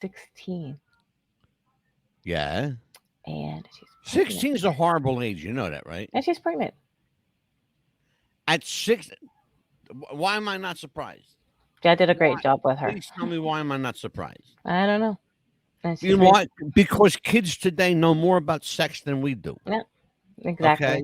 16, Yeah. and she's pregnant. 16 is a horrible age. You know that, right? And she's pregnant. At 6, why am I not surprised? I did a Why? great job with her. Please tell me why am I not surprised? I don't know. And You she's know raised. what? Because kids today know more about sex than we do. Yeah, exactly. Okay.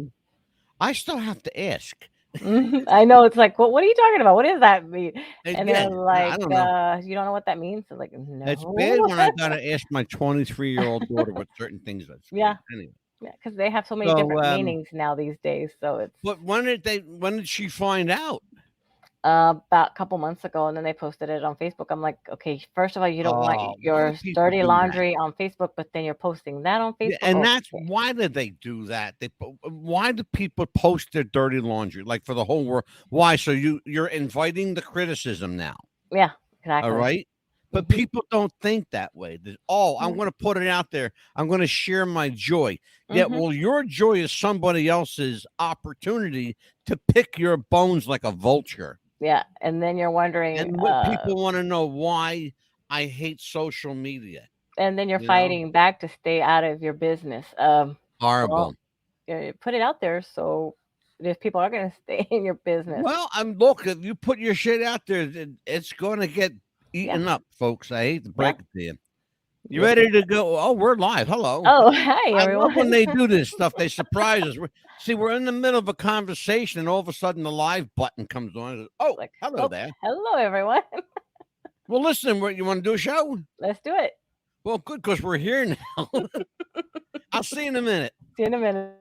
I still have to ask. I know. It's like, what are you talking about? What does that mean? And they're Again, I like, don't know. you don't know what that means? I'm like, It's no. bad when I gotta ask my 23-year-old daughter what certain things are. Yeah, Anyway, yeah, because they have so many so different meanings now these days. So it's but when did she find out? about a couple months ago, and then they posted it on Facebook. I'm like, okay, first of all, you don't want Oh, why do your people dirty do that? laundry on Facebook, but then you're posting that on Yeah, Facebook. and that's Okay. why did they do that? Why do people post their dirty laundry like for the whole world? Why? So you're inviting the criticism now. Yeah, All exactly. right. But Hmm. people don't think that way. Oh, I'm Yeah. going to put it out there. I'm going to share my joy. Yeah, Hmm. well, your joy is somebody else's opportunity to pick your bones like a vulture. Yeah, and then you're wondering, And what people want to know why I hate social media. and then you're You know, fighting back to stay out of your business. Well, horrible. put it out there so if people are going to stay in your business. Well, look. If you put your shit out there, it's going to get Yeah, eaten up, folks. I hate to yeah, break it to you. You yes. ready to go? Oh, we're live. Hello. Oh, hi I love when everyone. they do this stuff. They surprise us. See, we're in the middle of a conversation, and all of a sudden, the live button comes on. Oh, Like, hello oh, there. hello everyone. Well, listen, you want to do a show? Let's do it. Well, good, because we're here now. I'll see you in a minute. See you in a minute.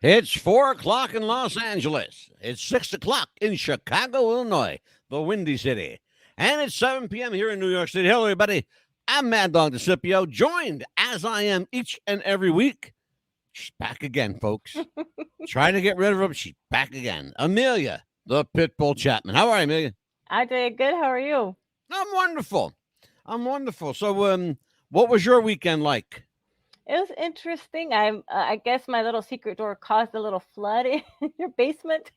It's 4 o'clock in Los Angeles. It's 6 o'clock in Chicago, Illinois, the Windy City. And it's 7 p.m. here in New York City. Hello, everybody. I'm Mad Dog DeCipio, joined as I am each and every week. She's back again, folks. Trying to get rid of her, but she's back again. Amelia, the Pitbull Chapman. How are you, Amelia? I did good. How are you? I'm wonderful. I'm wonderful. So, what was your weekend like? It was interesting. I guess my little secret door caused a little flood in your basement.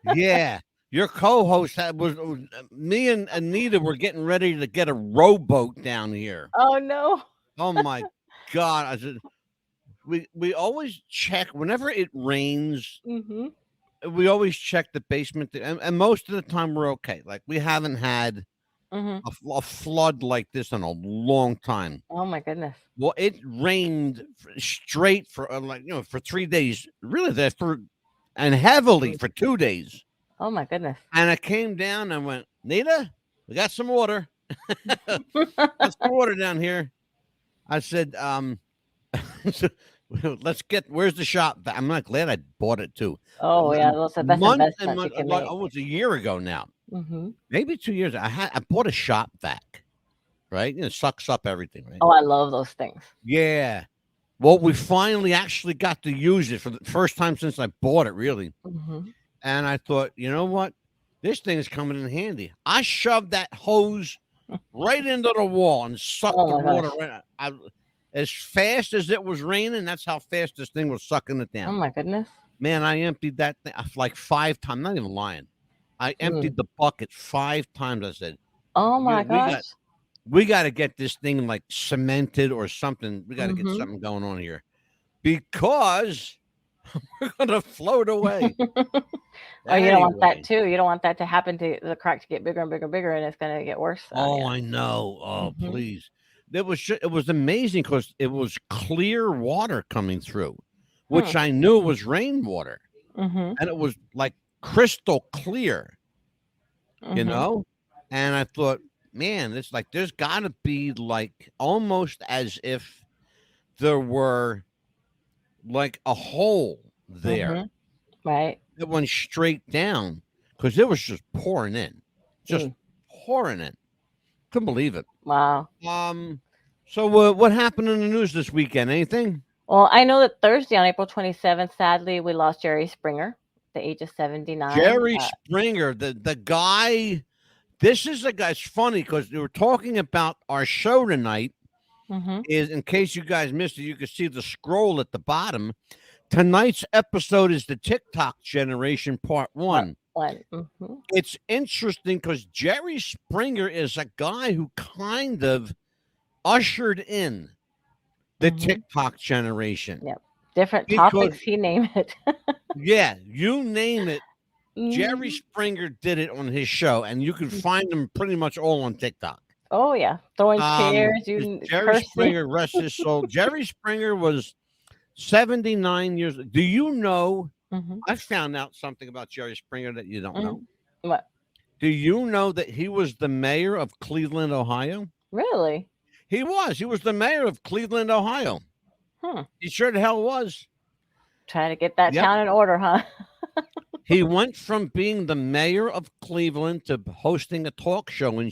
Yeah, your co-host was me and Anita were getting ready to get a rowboat down here. Oh no. Oh my God! I said we always check whenever it rains. Mhm. We always check the basement, and most of the time we're okay. Like we haven't had Mhm. a flood like this in a long time. Oh my goodness. Well, it rained straight for for 3 days, really there and heavily for 2 days. Oh my goodness. And I came down and went, Nita, we got some water. Got some water down here. I said, where's the shop? I'm not glad I bought it too. Oh yeah, that's the best Months and investment you months, can like make. almost a year ago now, Mhm. maybe 2 years. I bought a shop vac, right? It sucks up everything, right? Oh, I love those things. Yeah. Well, we finally actually got to use it for the first time since I bought it, really. Mhm. And I thought, you know what? This thing is coming in handy. I shoved that hose right into the wall and sucked Oh the my water gosh. right. As fast as it was raining, that's how fast this thing was sucking it Oh down. my goodness. Man, I emptied that thing like 5 times. I'm not even lying. I Mm. emptied the bucket 5 times. I said, Oh my gosh. we got to get this thing like cemented or something. We got to get Mhm. something going on here because we're gonna float away. Oh, you don't want Anyway. that too. You don't want that to happen to the crack to get bigger and bigger and bigger, and it's gonna get worse. Oh, Yeah. I know. Oh, Mhm. please. It was amazing because it was clear water coming through, which Hmm. I knew was rainwater, Mhm. and it was like crystal clear. you Mhm. know? And I thought, man, it's like there's got to be like almost as if there were like a hole there Mhm. Right. that went straight down because it was just pouring in, just Mm. pouring in. Couldn't believe it. Wow. Um, so what happened in the news this weekend? Anything? Well, I know that Thursday on April 27th, sadly, we lost Jerry Springer at the age of 79. Jerry Springer, the guy. This is the guy. It's funny because we were talking about our show tonight. Mhm. Is in case you guys missed it, you can see the scroll at the bottom. Tonight's episode is the TikTok generation part Part one. 1. Mhm. It's interesting because Jerry Springer is a guy who kind of ushered in the Mhm. TikTok generation Yep. Different because topics, he named it. yeah, you name it, Jerry Mhm. Springer did it on his show, and you can find them pretty much all on TikTok. Oh, yeah. Throwing chairs, Is you Jerry cursing. Springer, rest his soul. Jerry Springer was 79 years. Do you know? Mhm. I found out something about Jerry Springer that you don't know. Mhm. What? Do you know that he was the mayor of Cleveland, Ohio? Really? He was. He was the mayor of Cleveland, Ohio. Hmm. He sure the hell was. Trying to get that Yep. town in order, huh? He went from being the mayor of Cleveland to hosting a talk show in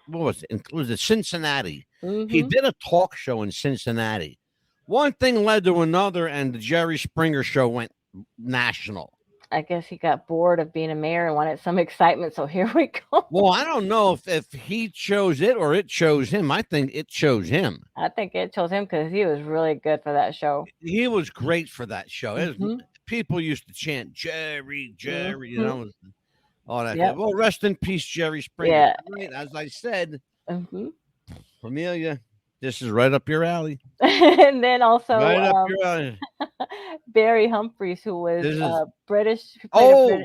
what was it? Was it Cincinnati? He Mhm. did a talk show in Cincinnati. One thing led to another, and the Jerry Springer show went national. I guess he got bored of being a mayor and wanted some excitement, so here we go. Well, I don't know if he chose it or it chose him. I think it chose him. I think it chose him because he was really good for that show. He was great for that show. Mhm. People used to chant Jerry, Jerry, Mhm. all that. Yep. Well, rest in peace, Jerry Springer. Yeah. Right, as I said, Mhm. Amelia, this is right up your alley. And then also, Right up your alley. Barry Humphries, who was, This is British, who played a oh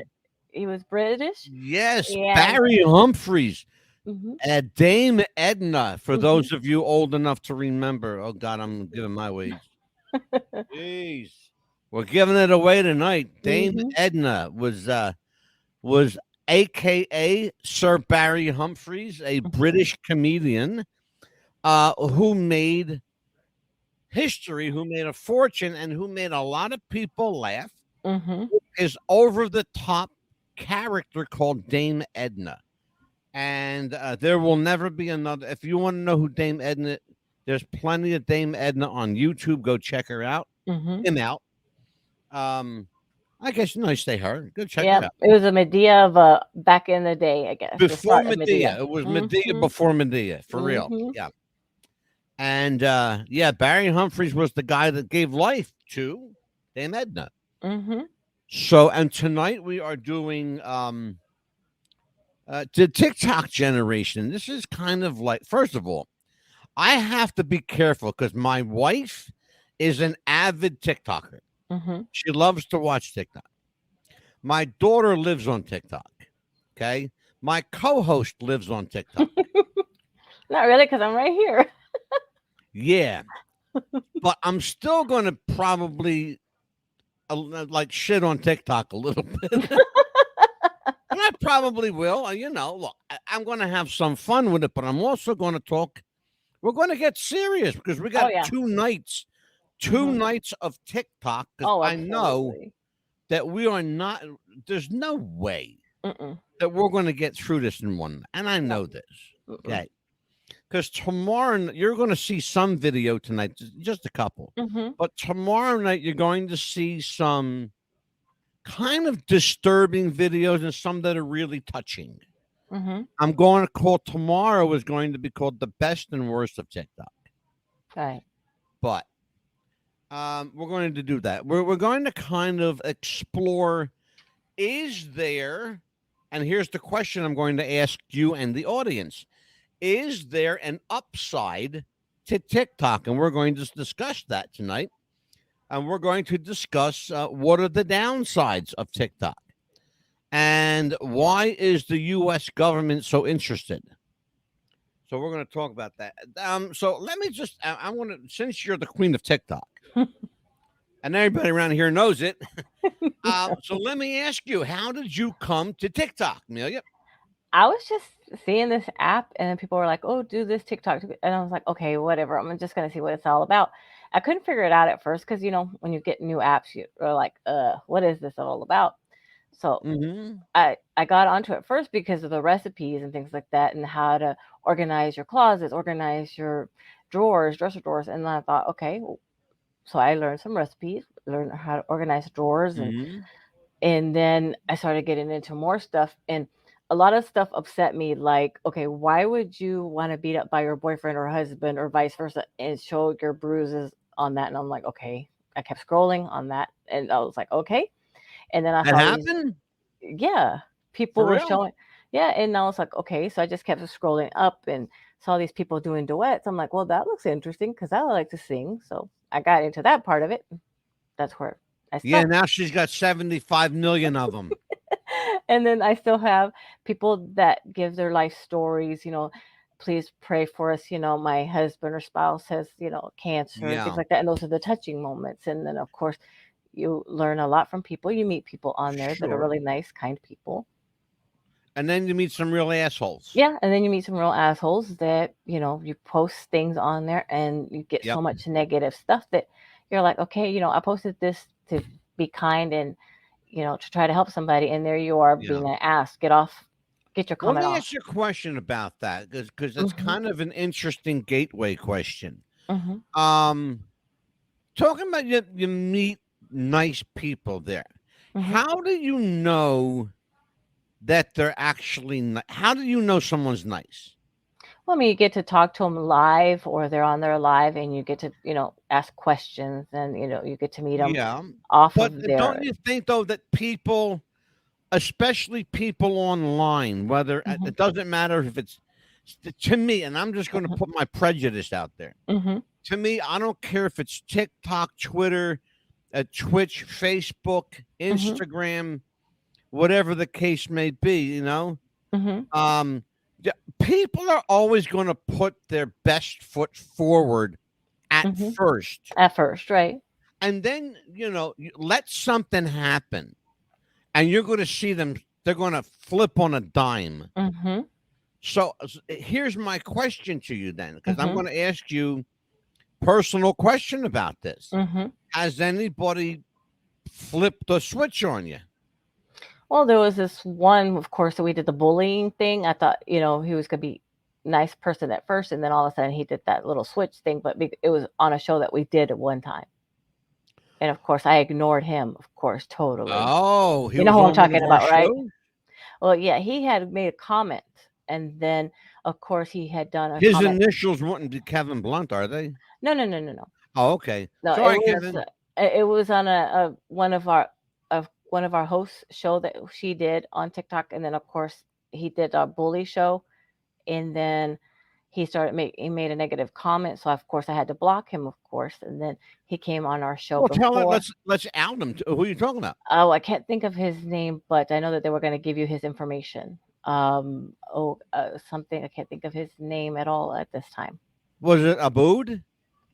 he was British, yes, and Barry Humphries. mhm. Dame Edna, for Mhm. those of you old enough to remember. Oh God, I'm giving my age. Jeez. We're giving it away tonight. Dame Mhm. Edna was AKA Sir Barry Humphries, a Mhm. British comedian who made history, who made a fortune, and who made a lot of people laugh. Mhm. His over the top character called Dame Edna. And there will never be another. If you want to know who Dame Edna, there's plenty of Dame Edna on YouTube. Go check her out. Mhm. Him out. I guess you say her. Go check Yep. it out. It was a Medea of, back in the day, I guess, the Before start of Medea, Medea. it was Medea Mhm. before Medea, for real. Mhm. Yeah. And yeah, Barry Humphries was the guy that gave life to Dame Edna. Mhm. So, and tonight we are doing the TikTok generation. This is kind of like, first of all, I have to be careful because my wife is an avid TikToker. Mhm. She loves to watch TikTok. My daughter lives on TikTok. Okay. My co-host lives on TikTok. Not really, because I'm right here. Yeah. But I'm still going to probably like shit on TikTok a little bit. And I probably will. Look, I'm going to have some fun with it, but I'm also going to talk. We're going to get serious because we got Oh, yeah. 2 nights Mhm. nights of TikTok because Oh, I know absolutely. that we are not, there's no way Mm-mm. that we're going to get through this in one. And I No. know this. Mm-mm. Okay. Because tomorrow you're going to see some video tonight, just a couple. Mhm. But tomorrow night you're going to see some kind of disturbing videos and some that are really touching. Mhm. I'm going to call tomorrow is going to be called the best and worst of TikTok. Right. But we're going to do that. We're going to kind of explore, is there, and here's the question I'm going to ask you and the audience, is there an upside to TikTok? And we're going to discuss that tonight. And we're going to discuss what are the downsides of TikTok and why is the U.S. government so interested? So we're going to talk about that. So let me just, I'm going to, since you're the queen of TikTok, and everybody around here knows it. So let me ask you, how did you come to TikTok, Amelia? I was just seeing this app, and then people were like, "Oh, do this TikTok," and I was like, "Okay, whatever. I'm just gonna see what it's all about." I couldn't figure it out at first because when you get new apps, you're like, what is this all about?" So Mm-hmm. I got onto it first because of the recipes and things like that, and how to organize your closets, organize your drawers, dresser drawers, and then I thought, okay, so I learned some recipes, learned how to organize drawers, Mm-hmm. and then I started getting into more stuff, and a lot of stuff upset me, like, okay, why would you want to beat up by your boyfriend or husband or vice versa and show your bruises on that? And I'm like, okay. I kept scrolling on that, and I was like, okay. And then I That saw these, happened yeah, people for were real? showing, yeah, and I was like, okay. So I just kept scrolling up and saw these people doing duets. I'm like, well, that looks interesting because I like to sing. So I got into that part of it. That's where I Yeah. stopped. Now she's got 75 million of them. And then I still have people that give their life stories, please pray for us, my husband or spouse has, cancer and things Yeah. like that. And those are the touching moments. And then, of course, you learn a lot from people. You meet people on there that are Sure. really nice, kind people. And then you meet some real assholes. Yeah. And then you meet some real assholes that, you post things on there and you get so Yep. much negative stuff that you're like, okay, I posted this to be kind and to try to help somebody, and there you are Yeah. being an ass. Get off, get your Well, let comment me off. ask you a question about that because that's Mhm, kind of an interesting gateway question. mhm, Um, Talking about you meet nice people there. mhm. How do you know that they're actually how do you know someone's nice? Well, I mean, you get to talk to them live, or they're on there live, and you get to, ask questions, and you get to meet them Yeah. off But of don't their. you think though that people, especially people online, whether Mhm, it doesn't matter if it's to me, and I'm just going to mhm, put my prejudice out there. mhm, To me, I don't care if it's TikTok, Twitter, Twitch, Facebook, mhm, Instagram, whatever the case may be. mhm, Um, People are always going to put their best foot forward at mhm. first, At first, right? and then you let something happen, and you're going to see them. They're going to flip on a dime. Mhm, So here's my question to you then, because I'm mhm, going to ask you personal question about this. mhm. Has anybody flipped the switch on you? Well, there was this one, of course, that we did the bullying thing. I thought, he was gonna be nice person at first, and then all of a sudden he did that little switch thing. But it was on a show that we did at one time, and of course I ignored him, of course, totally. Oh, he You know was who I'm on one talking of our about, right? shows. Well, yeah, he had made a comment, and then of course he had done a His comment. initials wouldn't be Kevin Blunt, are they? No, no, no, no, no, Oh, okay. no. It Sorry, was Kevin. it was on one of our hosts show that she did on TikTok, and then of course he did a bully show, and then he made a negative comment, so of course I had to block him, of course, and then he came on our show Well, tell it. before. Let's out him. Who are you talking about? Oh, I can't think of his name, but I know that they were going to give you his information. Something, I can't think of his name at all at this time. Was it Abood?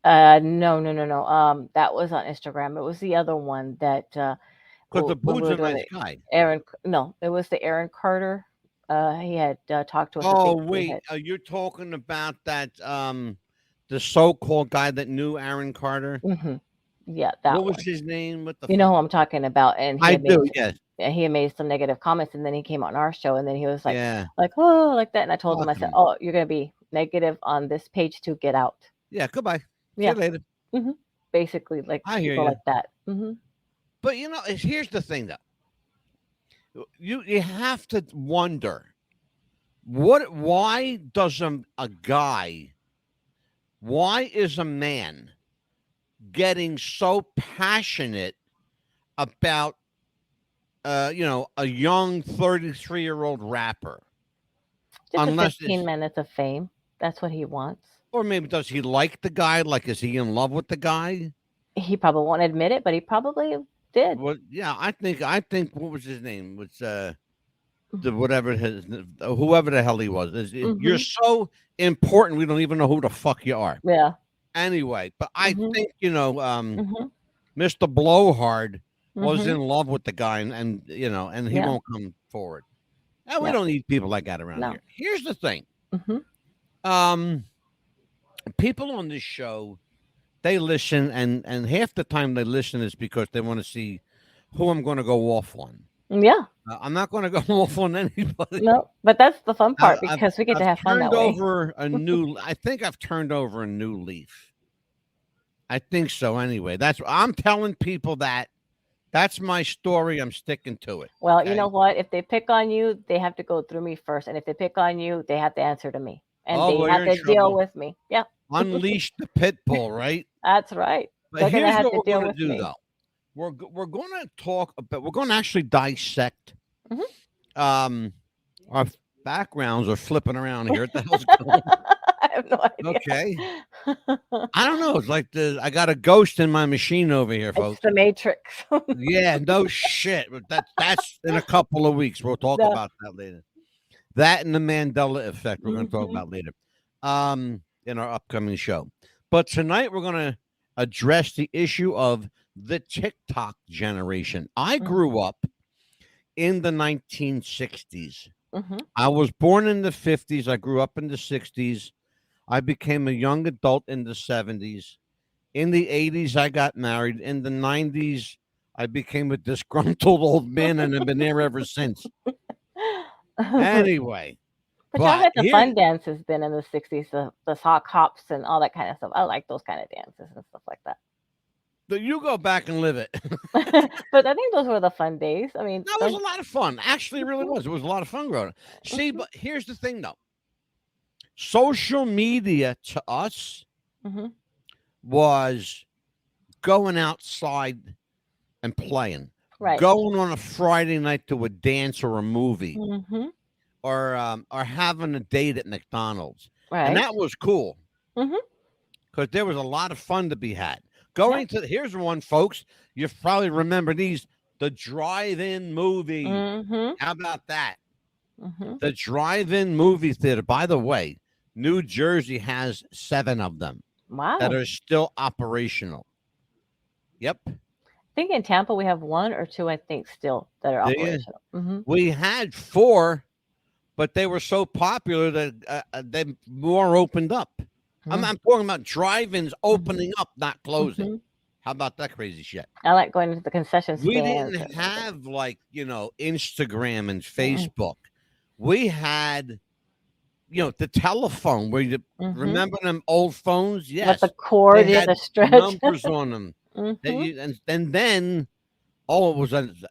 No, no, no, no. That was on Instagram. It was the other one that Because when we Abood's were a doing nice it. guy. No, it was the Aaron Carter. He had talked to us. I Oh think he wait, had. you're talking about that the so-called guy that knew Aaron Carter. Hmm. Yeah, What that was one. his name? What the You know fuck? who I'm talking about, and I do. Yes. he had made some negative comments, and then he came on our show, and then he was Yeah. like, oh, like that, and I told him, Fuck I said, him. oh, you're gonna be negative on this page to get out. Yeah. Goodbye. See you Yeah, later. hmm, basically, like I hear people you. like that. Hmm. But here's the thing though. You have to wonder why does a guy, why is a man getting so passionate about a young 33-year-old rapper, Just the unless 15 it's, minutes of fame. That's what he wants. or maybe does he like the guy, like is he in love with the guy? He probably won't admit it, but he probably did. Well, yeah, I think what was his name was the whatever his whoever the hell he was. You're Hmm. so important we don't even know who the fuck you are. Yeah. Anyway, but I Hmm. think Hmm. Mr. Blowhard was Mhm. in love with the guy, and and he Yeah. won't come forward. And we Yeah. don't need people like that around No. here. Here's the thing. Mhm. Um, people on this show, they listen, and half the time they listen is because they want to see who I'm going to go off on. Yeah. I'm not going to go off on anybody. No, but that's the fun I, part I've because we get to I've have fun turned that way. over a new. I think I've turned over a new leaf. I think so. Anyway, that's I'm telling people that. That's my story. I'm sticking to it. Well, you Okay. know what? If they pick on you, they have to go through me first, and if they pick on you, they have to answer to me, and Oh, they well, have you're in to deal trouble. with me. Yeah, Unleash the pit bull, right? that's right. But They're gonna here's have what to we're deal going to with do, me. though. We're going to talk about. We're going to actually dissect. Mhm. Our backgrounds are flipping around here. What the hell's going on? I have no idea. Okay. I don't know. It's like I got a ghost in my machine over here, It's folks. the Matrix. Yeah, no shit. But that's in a couple of weeks. We'll talk No. about that later. That and the Mandela effect we're going to talk Mhm. about later. In our upcoming show. But tonight we're going to address the issue of the TikTok generation. I grew up in the 1960s. Mhm. I was born in the 50s. I grew up in the 60s. I became a young adult in the 70s. In the 80s, I got married. In the 90s, I became a disgruntled old man and have been there ever since. Anyway, But y'all but had the here, fun dances then in the 60s, the sock hops and all that kind of stuff. I like those kind of dances and stuff like that. you go back and live it. But I think those were the fun days. I mean, That was a lot of fun. Actually, it really Mhm. was. It was a lot of fun growing up. See, Mhm. but here's the thing, though. Social media to us Mhm. was going outside and playing, Right. going on a Friday night to a dance or a movie, Mhm. or having a date at McDonald's, and Right. that was cool Mhm. because there was a lot of fun to be had. Yep. Going to here's one, folks. You probably remember these: the drive-in movie. Mhm. How about that? Mhm. The drive-in movie theater. By the way, New Jersey has 7 of them that Wow. are still operational. Yep. I think in Tampa we have 1 or 2, I think, still that are Do you? operational. Mhm. We had 4, but they were so popular that they more opened up. I'm talking about drive-ins opening up, not closing. Mhm. How about that crazy shit? I like going to the concession We stands didn't and everything. have like Instagram and Mm-mm. Facebook. We had the telephone where you Mhm. remember them old phones? With Yes. the cord They you had had to stretch. numbers on them. That Mhm. you and then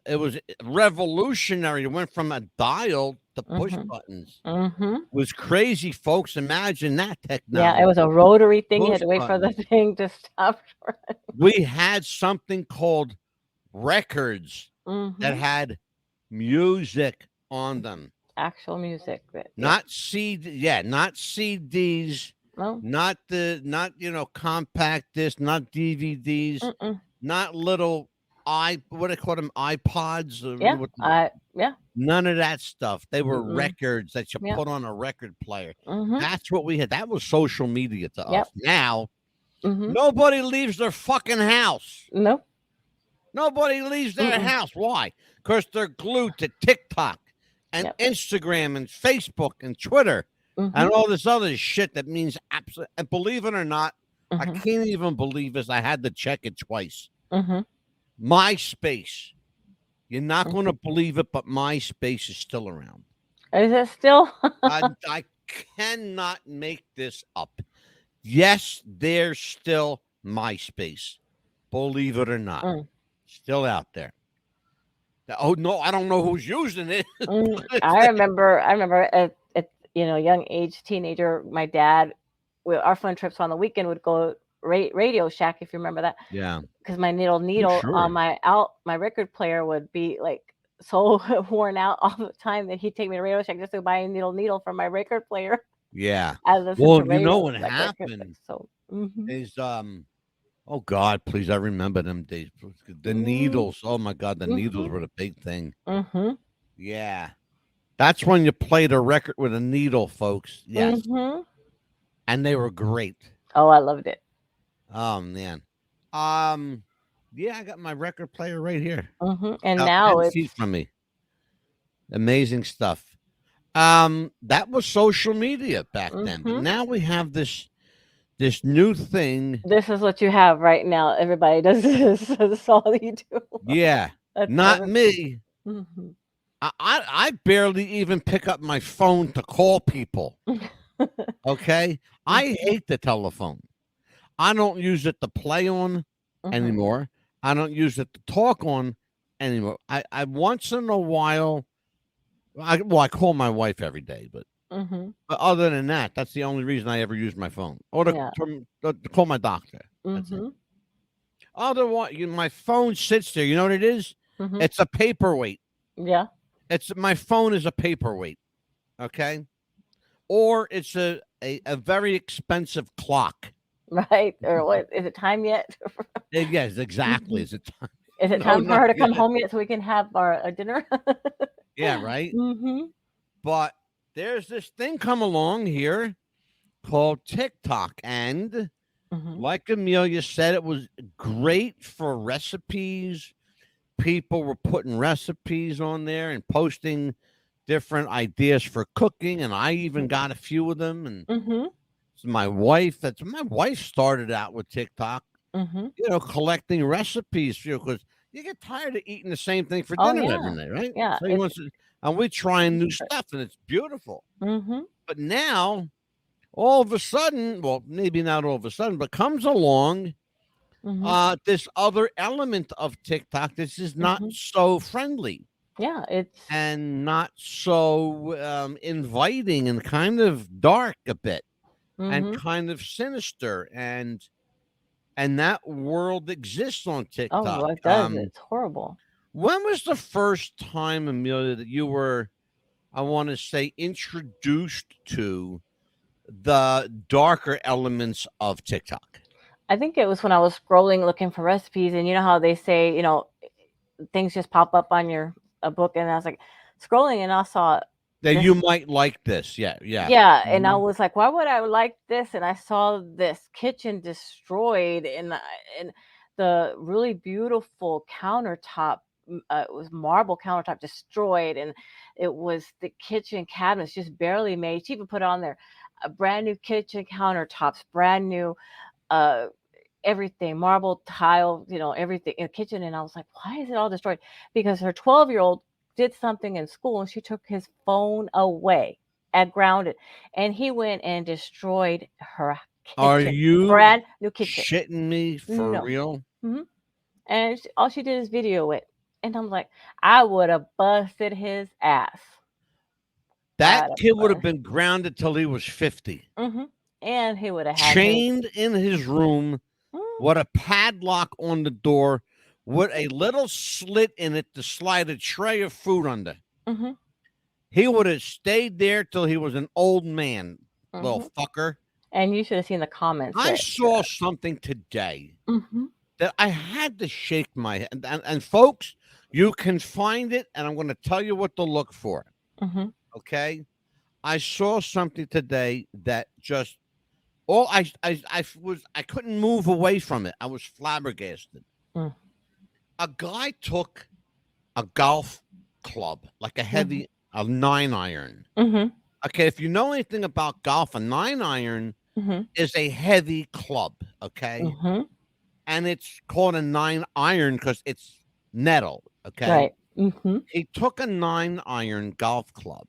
it was revolutionary. It went from a dial to push Mhm. buttons. Mhm. It was crazy, folks. Imagine that Yeah, technology. it was a rotary thing. You had Push to wait for the buttons. thing to stop. We had something called records that Mhm. had music on them. Actual music. Yeah. Not not CDs, No. not compact disc, not DVDs, Mm-mm. not little what do they call them, iPods? Yeah. Yeah. None of that stuff. They were Mm-mm. records that you Yeah. put on a record player. Mhm. That's what we had. That was social media to Yep. us. Now, Mhm. nobody leaves their fucking house. Nope. Nobody leaves their Mm-mm. house. Why? Because they're glued to TikTok and Yep. Instagram and Facebook and Twitter and Mhm. all this other shit that means absolutely. And believe it or not, I Mhm. can't even believe this. I had to check it twice. Mhm. MySpace. You're not Mhm. going to believe it, but MySpace is still around. Is it still? I cannot make this up. Yes, there's still MySpace. Believe it or not. Mm. Still out there. Oh no, I don't know who's using it. I remember at young age, teenager, my dad, our fun trips on the weekend would go Radio Shack, if you remember that. Yeah. Because my needle Sure. on my record player would be like so worn out all the time that he'd take me to Radio Shack just to buy a needle from my record player. Yeah. I listened Well, to you know radio what like happened so. is oh God, please, I remember them days. The needles. Oh my God, the needles were the big thing. Mhm. Yeah. That's when you played a record with a needle, folks. Yes. Mhm. And they were great. Oh, I loved it. Oh man. Yeah, I got my record player right here. And About now 10 it's feet from me. Amazing stuff. That was social media back then, but mhm. now we have this new thing. This is what you have right now. Everybody does this. That's all you do. Yeah, That's not every me. mhm. I barely even pick up my phone to call people. Okay, I Mhm, hate the telephone. I don't use it to play on mhm, anymore. I don't use it to talk on anymore. I once in a while, I call my wife every day, mhm. but other than that, that's the only reason I ever use my phone or Yeah. to call my doctor. That's it. Mhm, Otherwise, my phone sits there. You know what it is? mhm. It's a paperweight. Yeah. It's my phone is a paperweight. Okay, or it's a very expensive clock. Right. Or what is it time yet? Yes, exactly. Mhm. Is it time? Is it No, time for not her to come yet. home yet so we can have our dinner? Yeah, right. Mhm, But there's this thing come along here called TikTok, and mhm, like Amelia said, it was great for recipes. People were putting recipes on there and posting different ideas for cooking, and I even got a few of them. And mhm, my wife started out with TikTok, mhm. collecting recipes, because you get tired of eating the same thing for Oh, dinner every yeah. night, right? Yeah, So he it's wants to, and we're trying new different. stuff, and it's beautiful. Mhm, But now, all of a sudden, well, maybe not all of a sudden, but comes along mhm, this other element of TikTok. This is not mhm. so friendly Yeah, it's and not so inviting and kind of dark a bit and mhm. kind of sinister, and that world exists on Oh, TikTok. it does. It's horrible. When was the first time, Amelia, that you were, I want to say, introduced to the darker elements of TikTok? I think it was when I was scrolling looking for recipes, and you know how they say, things just pop up on your a book, and I was like scrolling, and I saw That this. you might like this. Yeah, yeah. Yeah, and I Mhm. was like, why would I like this? And I saw this kitchen destroyed, and the really beautiful countertop. It was marble countertop destroyed, and it was the kitchen cabinets just barely made. She even put on there a brand new kitchen countertops, brand new uh everything, marble tile, everything in the kitchen. And I was like, why is it all destroyed? Because her 12-year-old did something in school and she took his phone away and grounded. And he went and destroyed her Are kitchen, you brand new kitchen. shitting me for No. real? Hmm. And all she did is video it. And I'm like, I would have busted his ass. That I'd have kid would have bust. been grounded till he was 50, And he would have had his. chained in his room Mm, with a padlock on the door, with a little slit in it to slide a tray of food under. mm-hmm, He would have stayed there till he was an old man, little mm-hmm. fucker. And you should have seen the comments I that. saw something today Mm-hmm, that I had to shake my head. And folks, you can find it, and I'm going to tell you what to look for. mm-hmm, Okay. I saw something today that just all I couldn't move away from it. I was flabbergasted. mm, A guy took a golf club, like mm-hmm, a 9 iron. mm-hmm. Okay, if you know anything about golf, a 9 iron Mhm, is a heavy club. Okay, mhm, and it's called a 9 iron because it's metal. Okay, right, mhm. he took a 9 iron golf club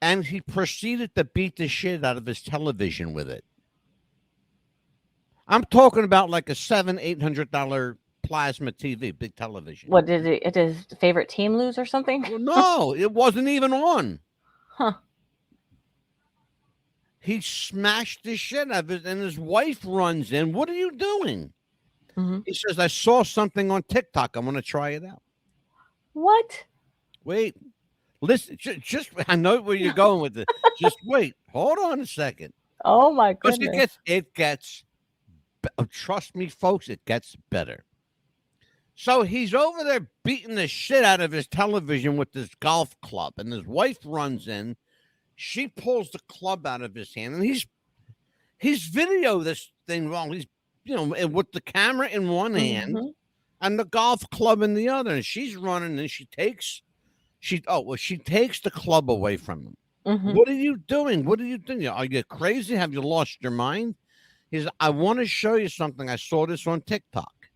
and he proceeded to beat the shit out of his television with it. I'm talking about like a $700-800 plasma TV, big television. What did his favorite team lose or something? Well, no, it wasn't even on. Huh, He smashed the shit out of it, and his wife runs in. What are you doing? mhm. He says, I saw something on TikTok. I'm going to try it out. What? Wait, listen, just I know where you're going with it. Just wait. Hold on a second. Oh my Because goodness. trust me, folks, it gets better. So he's over there beating the shit out of his television with this golf club, and his wife runs in. She pulls the club out of his hand, and he's video this thing wrong. He's with the camera in one hand, Mhm, and the golf club in the other. And she's running, and she takes the club away from him. Mhm. What are you doing? What are you doing? Are you crazy? Have you lost your mind? He says, I want to show you something. I saw this on TikTok.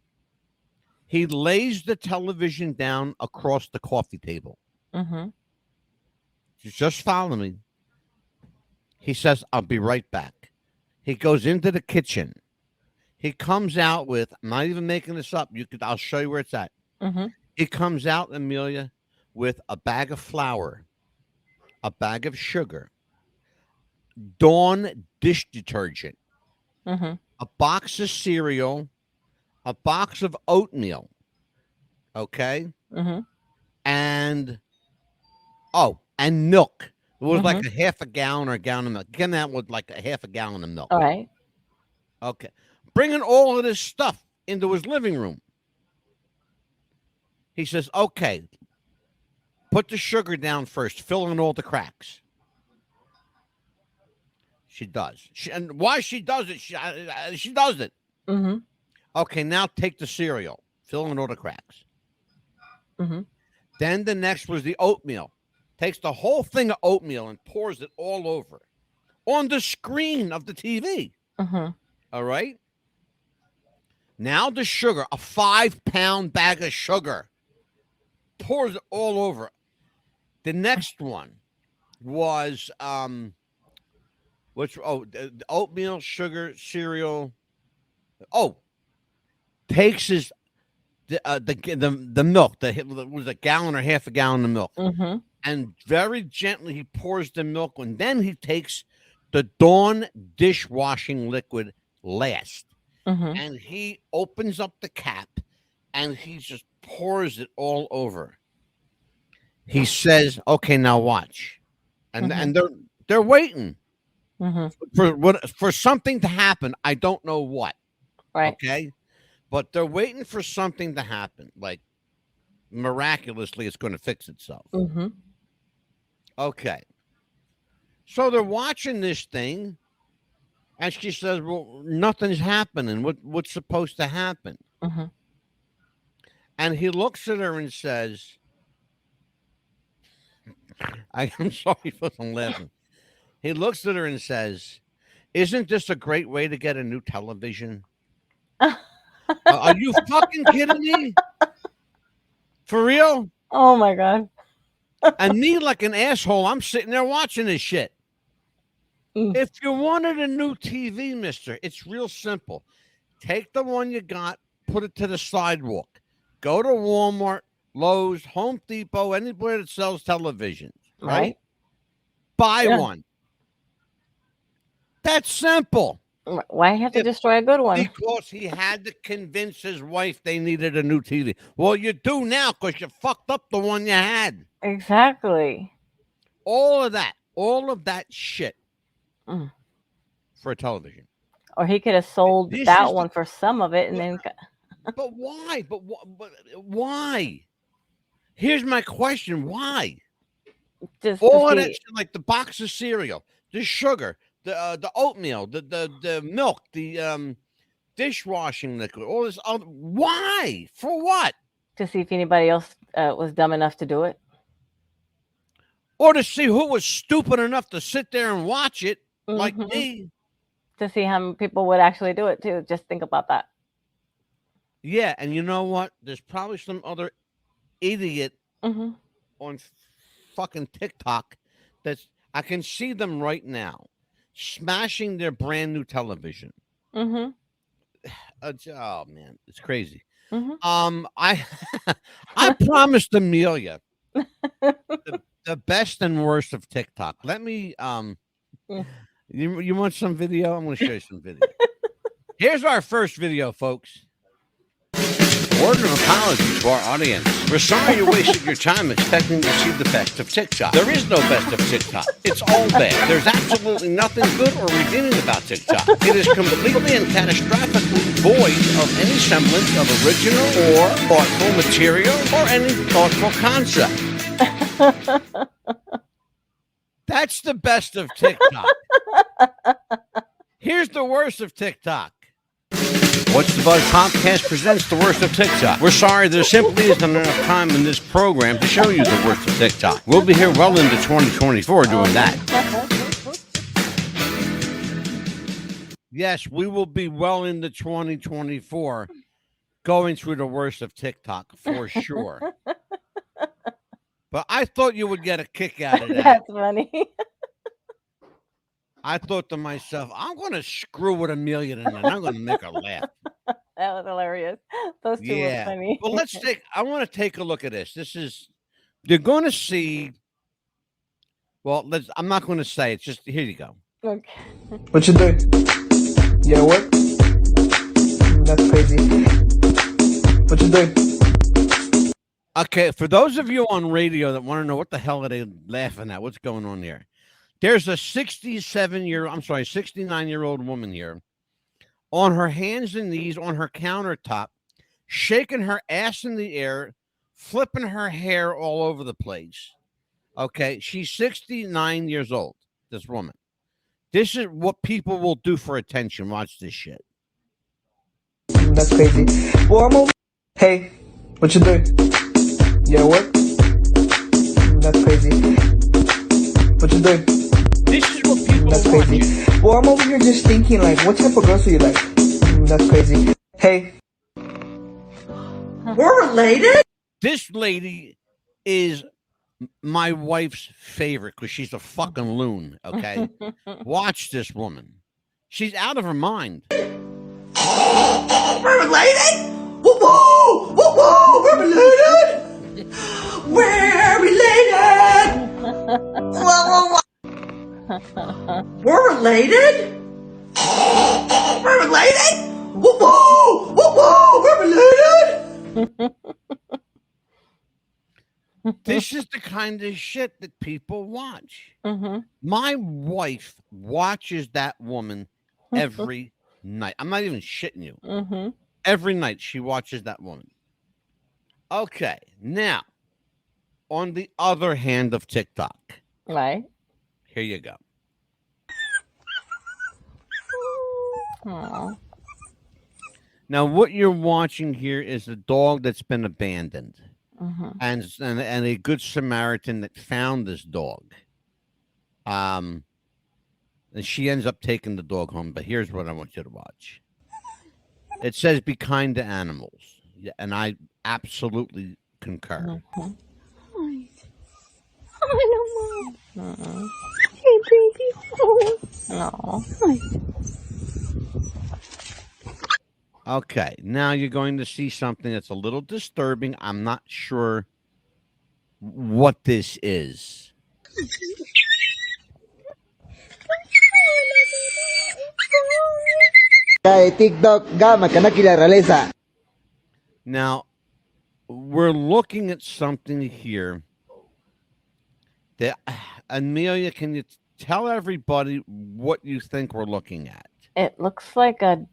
He lays the television down across the coffee table. Mhm. Just follow me. He says, I'll be right back. He goes into the kitchen. He comes out with, I'm not even making this up. I'll show you where it's at. Mhm. He comes out, Amelia, with a bag of flour, a bag of sugar, Dawn dish detergent, Mhm. a box of cereal, a box of oatmeal, okay? Mhm. And milk. It was like a half a gallon or a gallon of milk. Came out with like a half a gallon of milk. All right. Okay. Bringing all of this stuff into his living room. He says, okay, put the sugar down first, fill in all the cracks. She does. And why she does it, she does it. Mhm. Okay, now take the cereal, fill in all the cracks. Mhm. Then the next was the oatmeal. Takes the whole thing of oatmeal and pours it all over on the screen of the TV. Mhm. All right. Now the sugar, a 5-pound bag of sugar, pours it all over. The next one was the oatmeal, sugar, cereal. Oh, takes his the milk. It was a gallon or half a gallon of milk. Mhm. And very gently he pours the milk, and then he takes the Dawn dishwashing liquid last. Mhm. And he opens up the cap and he just pours it all over. He says, okay, now watch. And they're waiting for something to happen. I don't know what. Right. Okay. But they're waiting for something to happen. Like miraculously it's going to fix itself. Mhm. Okay. So they're watching this thing, and she says, well, nothing's happening. What's supposed to happen? Mhm. And he looks at her and says, I'm sorry for laughing. He looks at her and says, isn't this a great way to get a new television? Are you fucking kidding me? For real? Oh my God. And me, like an asshole, I'm sitting there watching this shit. Mm. If you wanted a new TV, mister, it's real simple. Take the one you got, put it to the sidewalk. Go to Walmart, Lowe's, Home Depot, anywhere that sells televisions, right? Buy one. That's simple. Why have to destroy a good one? Because he had to convince his wife they needed a new TV. Well, you do now because you fucked up the one you had. Exactly. All of that shit for a television. Or he could have sold that one for some of it and then. But why? But why? Here's my question. Why? All of that shit, like the box of cereal, the sugar, the oatmeal, the milk, the dishwashing liquid, all this other. Why? For what? To see if anybody else was dumb enough to do it. Or to see who was stupid enough to sit there and watch it, like me. To see how many people would actually do it, too. Just think about that. Yeah, and you know what? There's probably some other idiot on fucking TikTok I can see them right now smashing their brand new television. Oh man, it's crazy. I promised Amelia the best and worst of TikTok. Let me you want some video? I'm going to show you some video. Here's our first video, folks. Word of apology to our audience. We're sorry you wasted your time expecting to see the best of TikTok. There is no best of TikTok. It's all bad. There's absolutely nothing good or redeeming about TikTok. It is completely and catastrophically void of any semblance of original or thoughtful material or any thoughtful concept. That's the best of TikTok. Here's the worst of TikTok. What's the Buzz podcast presents the worst of TikTok. We're sorry, there simply isn't enough time in this program to show you the worst of TikTok. We'll be here well into 2024 doing that. Yes, we will be well into 2024 going through the worst of TikTok for sure. But I thought you would get a kick out of that. That's funny. I thought to myself, I'm going to screw with Amelia and I'm going to make her laugh. That was hilarious. Those two were funny. Well, I want to take a look at this. You're going to see, I'm not going to say it. Just, here you go. Okay. What you doing? You at work? That's crazy. What you doing? Okay, for those of you on radio that want to know what the hell are they laughing at, what's going on there? There's a 69-year-old woman here on her hands and knees on her countertop, shaking her ass in the air, flipping her hair all over the place. Okay, she's 69 years old, this woman. This is what people will do for attention. Watch this shit. That's crazy. Well, I'm over. Hey, what you doing? You at work? That's crazy. What you doing? This is what people That's want. crazy. Well, I'm over here just thinking, like, what type of girls do you like? That's crazy. Hey. We're related? This lady is my wife's favorite because she's a fucking loon, okay? Watch this woman. She's out of her mind. We're related? Woo woo! Woo woo! We're related? We're related! Whoa, whoa, whoa. We're related? We're related? Woo woo! Woo woo! We're related? This is the kind of shit that people watch. Mm-hmm. My wife watches that woman every night. I'm not even shitting you. Mm-hmm. Every night she watches that woman. Okay, now, on the other hand of TikTok, Right. here you go. Aw. Now, what you're watching here is a dog that's been abandoned. Mm-hmm. And a good Samaritan that found this dog. And she ends up taking the dog home. But here's what I want you to watch. It says, "Be kind to animals," and I absolutely concur. Mm-hmm. Mm-hmm. Hey, baby. No. Okay, now you're going to see something that's a little disturbing. I'm not sure what this is. TikTok, gama ka na kila realeza. Now, we're looking at something here that, Amelia, can you tell everybody what you think we're looking at? It looks like a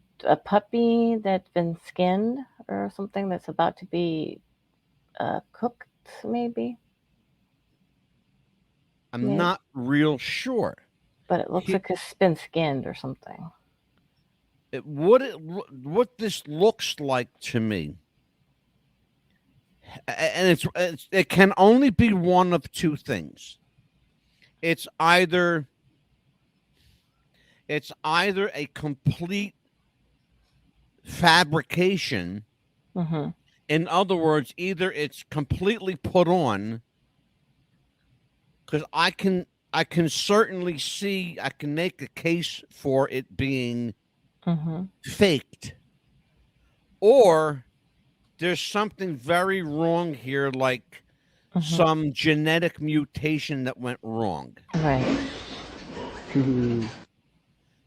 puppy that's been skinned or something that's about to be cooked, maybe. I'm Yeah. not real sure. But it looks like it's been skinned or something. What this looks like to me, and it can only be one of two things. It's either a complete fabrication. Mm-hmm. In other words, either it's completely put on, because I can certainly see, I can make a case for it being Mm-hmm. faked, or there's something very wrong here, like Mm-hmm. some genetic mutation that went wrong, Right.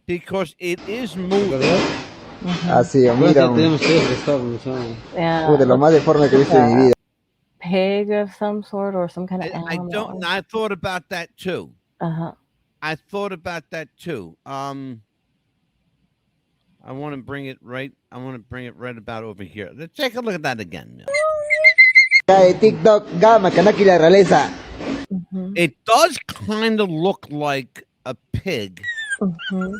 because it is moving. Mm-hmm. Así, mira, Yeah. de lo más deforme que he visto en mi vida. Pig of some sort or some kind of animal. I thought about that too. Uh-huh. I thought about that too. I want to bring it right about over here. Let's take a look at that again. TikTok, gama ka na kila realeza. Mm-hmm. It does kind of look like a pig, Mm-hmm.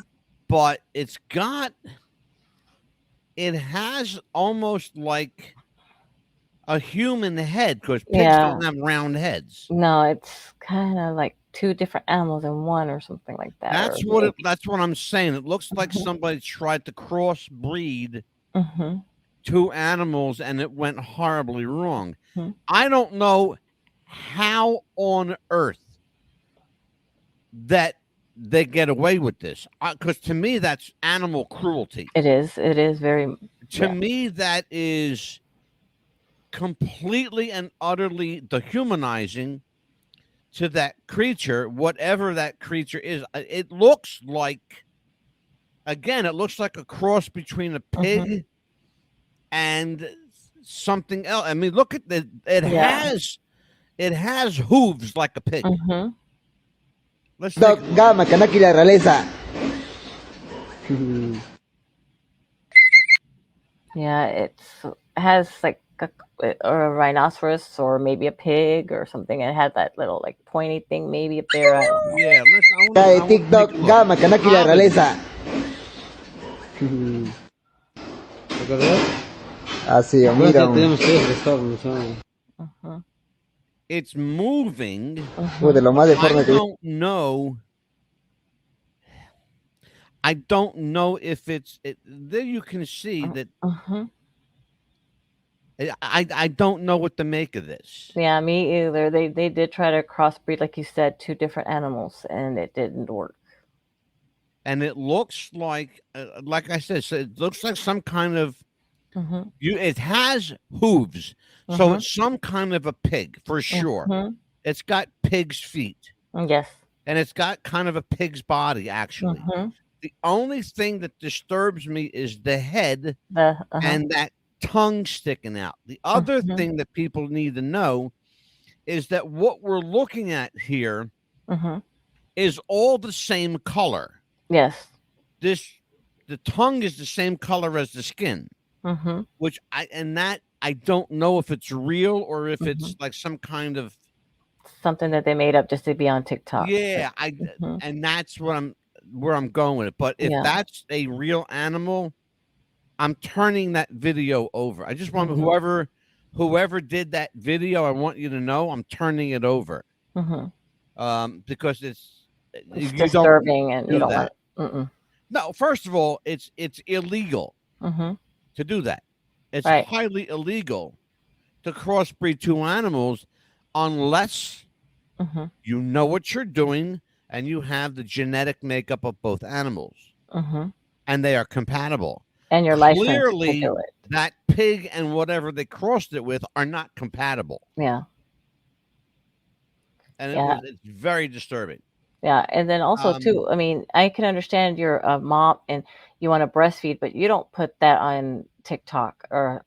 but it's got it has almost like a human head because pigs Yeah. don't have round heads. No, it's kind of like two different animals in one or something like that. That's or what maybe. that's what I'm saying. It looks like Mhm. somebody tried to crossbreed Mhm. two animals and it went horribly wrong. Mhm. I don't know how on earth that they get away with this because to me that's animal cruelty. It is. It is very. To Yeah. me that is completely and utterly dehumanizing to that creature, whatever that creature is. It looks like, again, it looks like a cross between a pig Mhm. and something else. I mean, look at the Yeah. it has hooves like a pig. Mhm. Let's take TikTok ga makanaki la realeza. Yeah. It has like or a rhinoceros or maybe a pig or something. It had that little like pointy thing maybe up there. I don't know. Yeah, I Kay wanna take TikTok a look. ga makanaki la realeza. Así, mira. Mhm. It's moving. Uy, de Mhm. lo más I deforme que vi. don't know. I don't know if there you can see that Mhm. I don't know what to make of this. Yeah, me either. They did try to crossbreed, like you said, two different animals, and it didn't work. And it looks like I said, so it looks like some kind of Mhm. it has hooves. So Mhm. it's some kind of a pig for sure. Mhm. It's got pig's feet Yes. and it's got kind of a pig's body actually. Mhm. The only thing that disturbs me is the head The and that tongue sticking out. The other Mhm. thing that people need to know is that what we're looking at here Mhm. is all the same color. Yes. The tongue is the same color as the skin, Mhm. which I don't know if it's real or if it's Mhm. like some kind of Something that they made up just to be on TikTok. yeah, Mhm. and that's where I'm going with it. But if Yeah. that's a real animal, I'm turning that video over. I just want Mhm. whoever did that video, I want you to know I'm turning it over. Mhm. Because It's you don't disturbing, and you do don't that. want. Mm-mm. No, first of all, it's illegal Mhm. to do that. It's Right. highly illegal to crossbreed two animals unless Mhm. you know what you're doing and you have the genetic makeup of both animals Mhm. and they are compatible. And your license to Clearly, do it. that pig and whatever they crossed it with are not compatible. Yeah. And Yeah. it's very disturbing. Yeah, and then also Um, too, I mean, I can understand you're a mom and you want to breastfeed, but you don't put that on TikTok or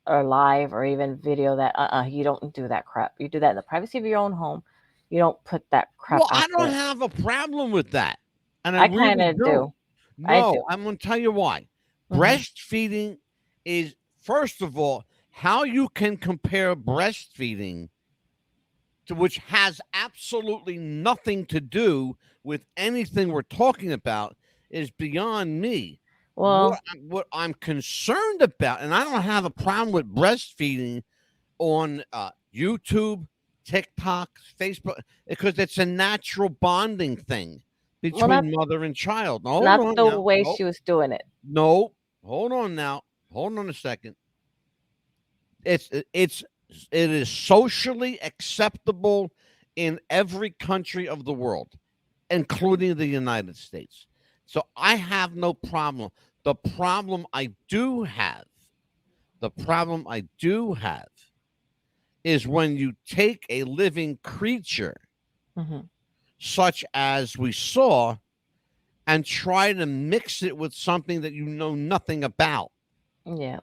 live or even video that. You don't do that crap. You do that in the privacy of your own home. You don't put that crap well, I out don't there. have a problem with that. And I I kind really of don't. do. I do. No, I'm going to tell you why. Hmm. Breastfeeding is, first of all, how you can compare breastfeeding to which has absolutely nothing to do with anything we're talking about is beyond me. Well, What I'm concerned about, and I don't have a problem with breastfeeding on YouTube, TikTok, Facebook, because it's a natural bonding thing well, not between mother and child. Now, hold not on the now. way No, she was doing it. no, hold on now. Hold on a second. It is socially acceptable in every country of the world, including the United States. So I have no problem. The problem I do have, the problem I do have is when you take a living creature, Hmm. such as we saw, and try to mix it with something that you know nothing about. Yeah,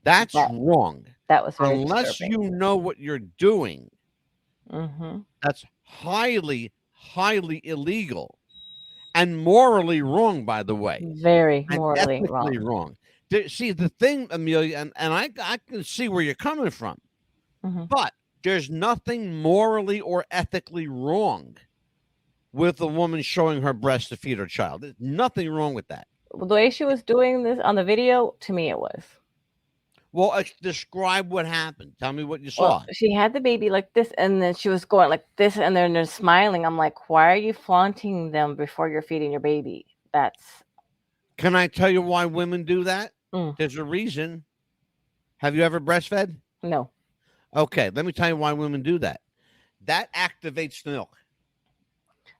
That's that wrong. that was very Unless disturbing. you know what you're doing, Hmm. that's highly, highly illegal and morally wrong, by the way, Very and morally ethically wrong. wrong. See, the thing, Amelia, and I can see where you're coming from, Hmm. but there's nothing morally or ethically wrong with a woman showing her breast to feed her child. There's nothing wrong with that. the way she was doing this on the video, to me, it was. Well, describe what happened. Tell me what you Well, saw. she had the baby like this, and then she was going like this, and then they're smiling. I'm like, why are you flaunting them before you're feeding your baby? That's Can I tell you why women do that? Mm. There's a reason. Have you ever breastfed? no. Okay, let me tell you why women do that. That activates the milk.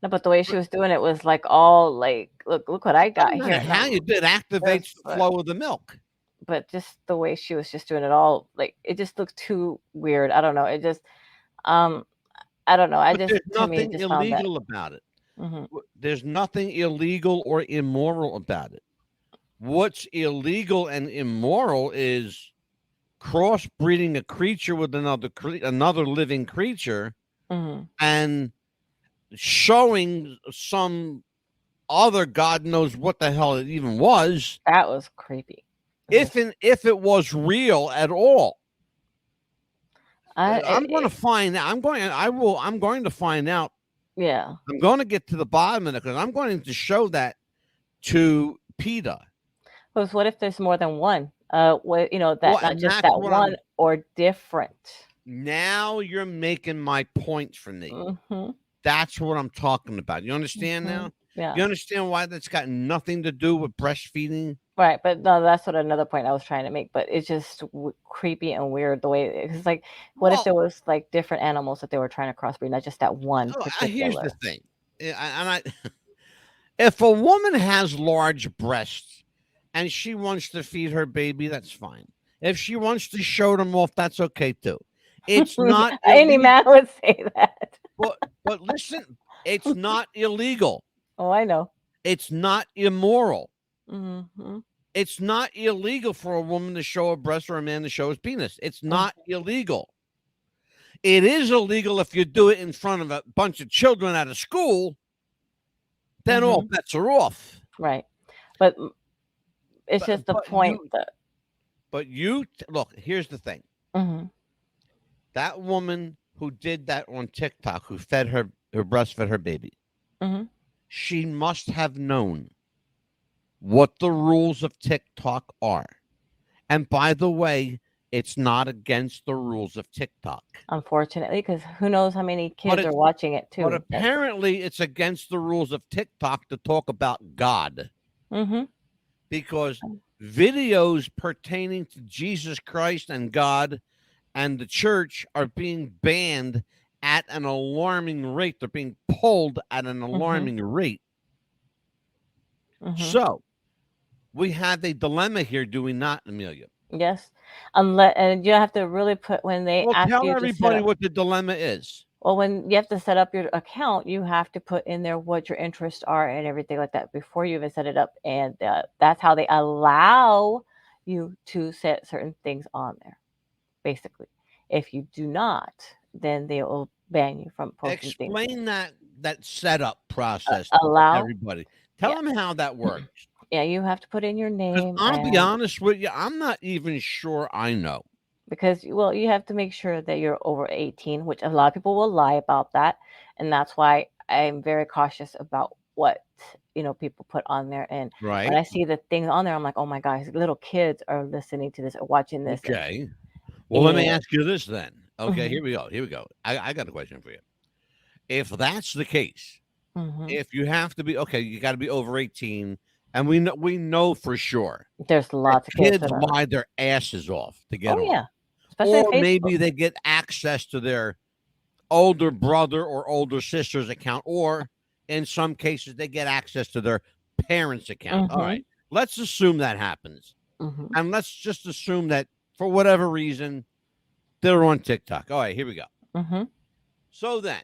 No, but the way she was doing it was like all like, look what I got Doesn't matter here. how you did, activates Yes, the but- flow of the milk. But just the way she was just doing it all, like it just looked too weird. I don't know. It just, I don't know. I But just there's to me nothing just found that. illegal about it. Mhm. There's nothing illegal or immoral about it. What's illegal and immoral is crossbreeding a creature with another living creature Mhm. and showing some other God knows what the hell it even was, That was creepy. if it was real at all. I'm going to it- find out. I'm going to find out. yeah. I'm going to get to the bottom of it because I'm going to show that to PETA. Because what if there's more than one? What that Well, not and just that's that what one I'm- or different. Now you're making my point for me. Hmm. That's what I'm talking about. You understand Mhm. now? Yeah. You understand why that's got nothing to do with breastfeeding? Right, but no, that's what another point I was trying to make. But it's just creepy and weird the way it's like. What if Well- there was like different animals that they were trying to crossbreed, not just that one Oh, particular? here's the thing. If a woman has large breasts and she wants to feed her baby, that's fine. If she wants to show them off, that's okay too. It's not Any illegal. man would say that. But listen, it's not illegal. Oh, I know. It's not immoral. Hmm. It's not illegal for a woman to show a breast or a man to show his penis. It's not illegal. It is illegal if you do it in front of a bunch of children at a school. Then all bets are off. Right, but it's But- just the but point you- that. But look, here's the thing. Mhm. That woman who did that on TikTok, who breastfed her baby, Mhm. she must have known what the rules of TikTok are. And by the way, it's not against the rules of TikTok. Unfortunately, because who knows how many kids it's- are watching it too. But apparently, it's against the rules of TikTok to talk about God, Mm-hmm. because videos pertaining to Jesus Christ and God and the church are being banned at an alarming rate. They're being pulled at an alarming rate. Mm-hmm. So we have a dilemma here, do we not, Amelia? Yes, unless and you have to really put when they Well, ask tell you to set everybody up, what the dilemma is. well, when you have to set up your account, you have to put in there what your interests are and everything like that before you even set it up, and that's how they allow you to set certain things on there. Basically, if you do not, then they will ban you from posting things. Explain that setup process to allow- everybody. Tell them how that works. Yeah, you have to put in your 'Cause name. I'll be and- honest with you, I'm not even sure I know. because well you have to make sure that you're over 18, which a lot of people will lie about that, and that's why I'm very cautious about what people put on there. And Right. when I see the things on there, I'm like, oh my gosh, little kids are listening to this or watching this. Okay. Well, let me Yeah. ask you this then. Okay, Mhm. here we go. I got a question for you. If that's the case, Mhm. if you have to be you got to be over 18, and we know for sure There's that lots of kids kids that are. lie their asses off to get Oh on. yeah, especially on Or Facebook. maybe they get access to their older brother or older sister's account, or in some cases they get access to their parents' account. All Mhm. right, let's assume that happens, Mhm. and let's just assume that for whatever reason they're on TikTok. All right, here we go. Mhm. So then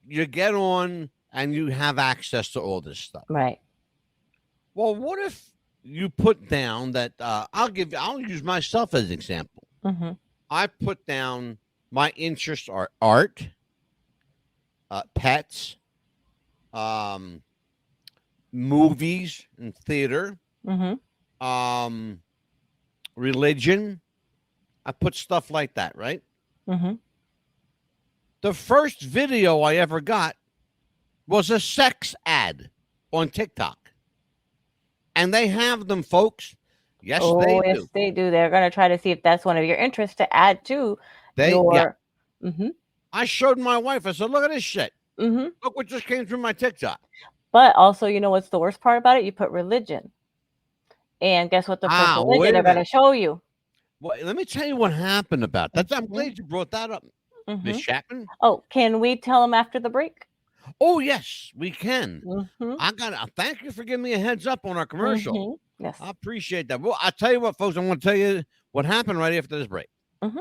you get on and you have access to all this stuff. Right. Well, what if you put down that I'll use myself as an example. Mhm. I put down my interests are art, pets, movies and theater, Mhm. religion. I put stuff like that, right? Mhm. The first video I ever got was a sex ad on TikTok. And they have them, folks. Yes, Oh, they yes, do. they do. They're going to try to see if that's one of your interests to add to Yeah. your. Mm-hmm. I showed my wife. I said, "Look at this shit. Mm-hmm. Look what just came through my TikTok." But also, you know what's the worst part about it? You put religion, and guess what? The first religion Wait a they're going to minute. show you. Well, let me tell you what happened about that. I'm glad you brought that up, Miss Chapman. Oh, can we tell them after the break? Oh, yes, we can. Mm-hmm. I got to thank you for giving me a heads up on our commercial. Mm-hmm. Yes. I appreciate that. Well, I'll tell you what, folks, I'm going to tell you what happened right after this break. Mm-hmm.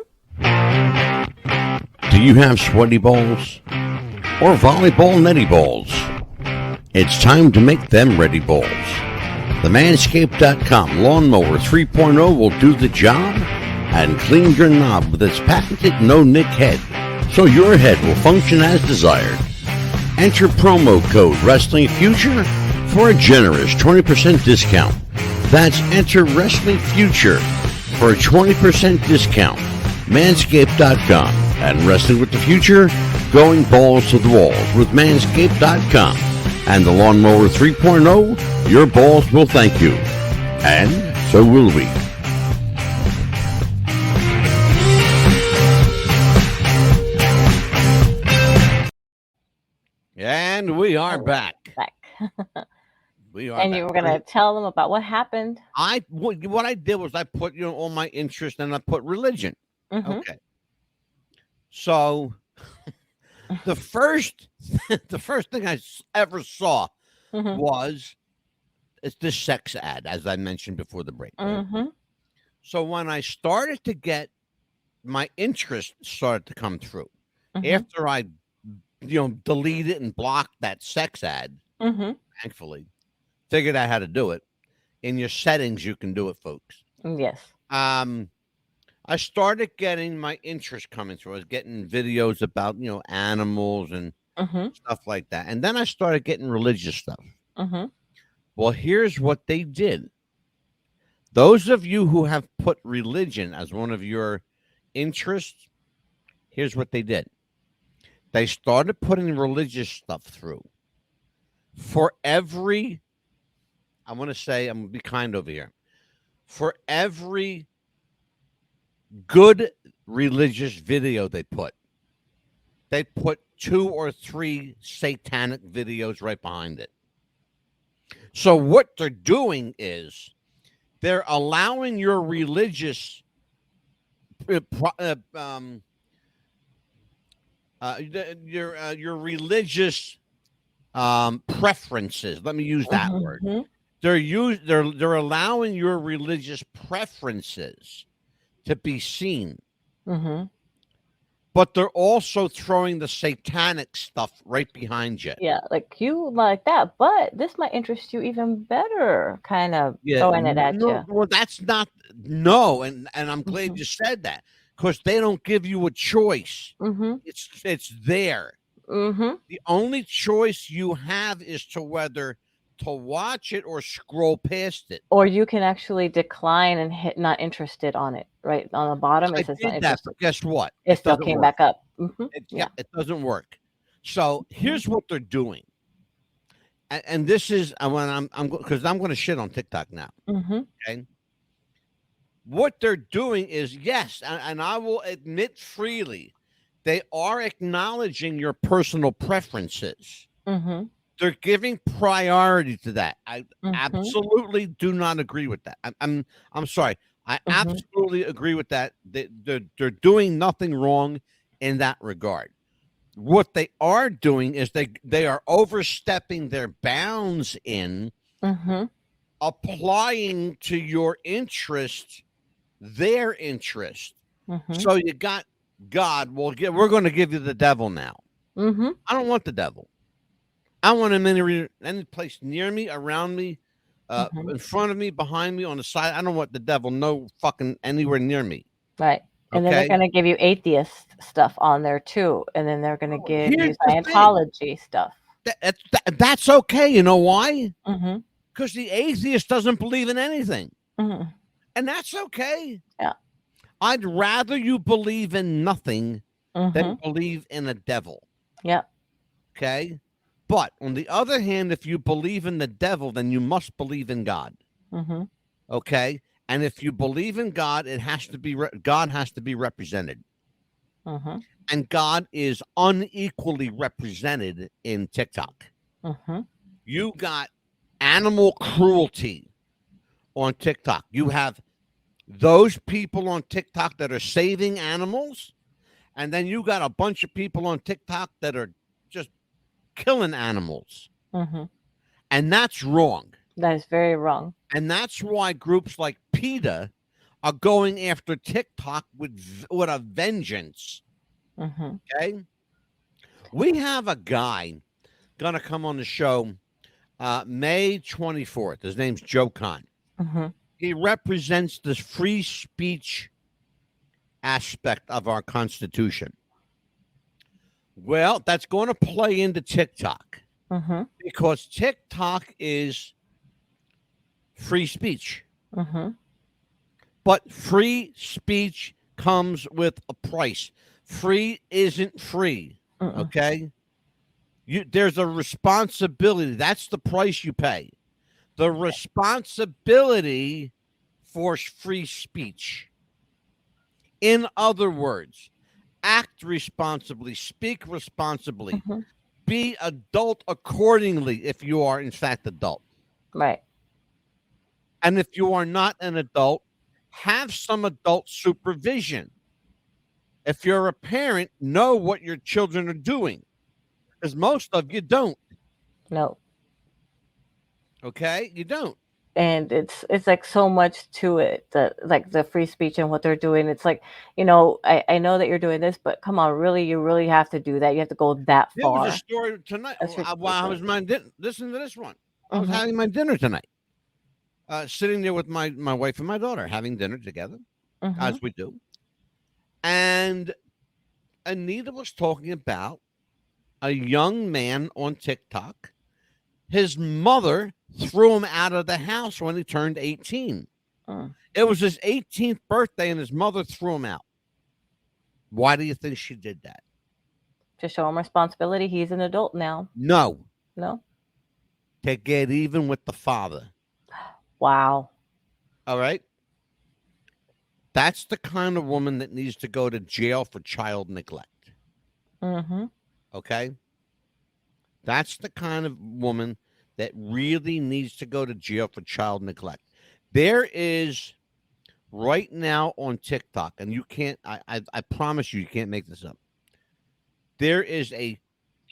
Do you have sweaty balls or volleyball netty balls? It's time to make them ready balls. The Manscaped.com Lawnmower 3.0 will do the job and clean your knob with its patented no-nick head, so your head will function as desired. Enter promo code WrestlingFuture for a generous 20% discount. That's enter Wrestling Future for a 20% discount. Manscaped.com and Wrestling with the Future, going balls to the walls with Manscaped.com and the Lawnmower 3.0. Your balls will thank you, and so will we. And we are back. We are And back. you were going to tell them about what happened. What I did was I put all my interest and I put religion. Mm-hmm. Okay. So the first thing I ever saw Mm-hmm. was it's this sex ad, as I mentioned before the break. Right? Mm-hmm. So when I started to get my interest started to come through Mm-hmm. after I deleted and blocked that sex ad, Mm-hmm. thankfully, figured out how to do it. In your settings, you can do it, folks. Yes. I started getting my interest coming through. I was getting videos about, animals and Mm-hmm. stuff like that. And then I started getting religious stuff. Mm-hmm. Well, here's what they did. Those of you who have put religion as one of your interests, here's what they did. They started putting religious stuff through. For every, I'm going to be kind over here. For every good religious video they put 2 or 3 satanic videos right behind it. So what they're doing is they're allowing your religious your religious preferences. Let me use that word. They're allowing your religious preferences to be seen. Mm-hmm. But they're also throwing the satanic stuff right behind you. Yeah, like you like that, but this might interest you even better, kind of throwing it at you. Well, that's not and I'm glad you said that, because they don't give you a choice. Mm-hmm. It's there. Mm-hmm. The only choice you have is to whether to watch it or scroll past it. Or you can actually decline and hit not interested on it. Right on the bottom, it says not did that, interested. but guess what? It still came back up. Mm-hmm. It doesn't work. So here's what they're doing, and this is when I'm because I'm going to shit on TikTok now. Mm-hmm. Okay, what they're doing is yes, and I will admit freely, they are acknowledging your personal preferences. Mm-hmm. They're giving priority to that. I Mm-hmm. absolutely do not agree with that. I'm sorry. I absolutely agree with that. They're doing nothing wrong in that regard. What they are doing is they are overstepping their bounds in Mm-hmm. applying to your interest their interest. Mm-hmm. So you got God. We're going to give you the devil now. Mm-hmm. I don't want the devil. I want him any place near me, around me, in front of me, behind me, on the side. I don't want the devil no fucking anywhere near me. Right. And then they're going to give you atheist stuff on there too. And then they're going to give you Scientology stuff. That's okay. You know why? Mm-hmm. Because the atheist doesn't believe in anything. Mm-hmm. And that's okay. Yeah. I'd rather you believe in nothing Mm-hmm. than believe in a devil. Yeah. Okay? But on the other hand, if you believe in the devil, then you must believe in God. Mm-hmm. Okay, and if you believe in God, it has to be God has to be represented, Mm-hmm. and God is unequally represented in TikTok. Mm-hmm. You got animal cruelty on TikTok. You have those people on TikTok that are saving animals, and then you got a bunch of people on TikTok that are just killing animals. Mm-hmm. And that's wrong. That is very wrong. And that's why groups like PETA are going after TikTok with a vengeance. Mm-hmm. Okay. We have a guy going to come on the show May 24th. His name's Joe Kahn. Mm-hmm. He represents the free speech aspect of our Constitution. Well, that's going to play into TikTok Mm-hmm. because TikTok is free speech. Mm-hmm. But free speech comes with a price. Free isn't free. Mm-mm. Okay? There's a responsibility. That's the price you pay. The responsibility for free speech. In other words, act responsibly, speak responsibly, Mm-hmm. be adult accordingly if you are, in fact, adult. Right. And if you are not an adult, have some adult supervision. If you're a parent, know what your children are doing, because most of you don't. No. Okay? You don't. And it's like so much to it, like the free speech and what they're doing. It's like, I know that you're doing this, but come on, really, you really have to do that. You have to go that There was far. a story tonight That's while I was ridiculous. listen to this one. I was Mhm. having my dinner tonight. Sitting there with my wife and my daughter having dinner together, Mhm. as we do. And Anita was talking about a young man on TikTok. His mother threw him out of the house when he turned 18. Mm. It was his 18th birthday, and his mother threw him out. Why do you think she did that? To show him responsibility. He's an adult now. No, No. to get even with the father. Wow. All right? That's the kind of woman that needs to go to jail for child neglect. Mm-hmm. Okay? That's the kind of woman that really needs to go to jail for child neglect. There is right now on TikTok, and you can't, I promise you can't make this up. There is a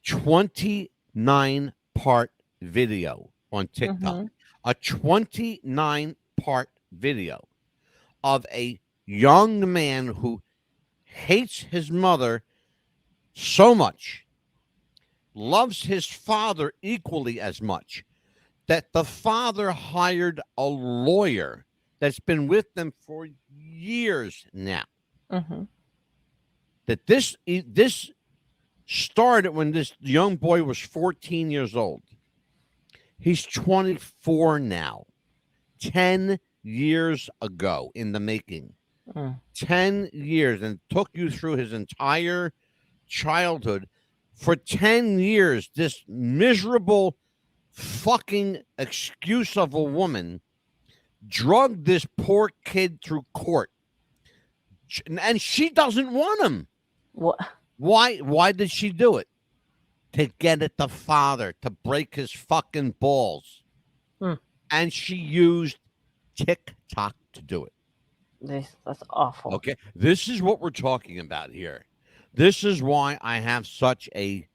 29-part video on TikTok, Mm-hmm. a 29-part video of a young man who hates his mother so much, loves his father equally as much, that the father hired a lawyer that's been with them for years now. Mm-hmm. That this started when this young boy was 14 years old. He's 24 now. 10 years ago in the making. Mm. 10 years, and took you through his entire childhood. For 10 years, this miserable fucking excuse of a woman drugged this poor kid through court. And she doesn't want him. What? Why did she do it? To get at the father, to break his fucking balls. Hmm. And she used TikTok to do it. That's awful. Okay. This is what we're talking about here. This is why I have such a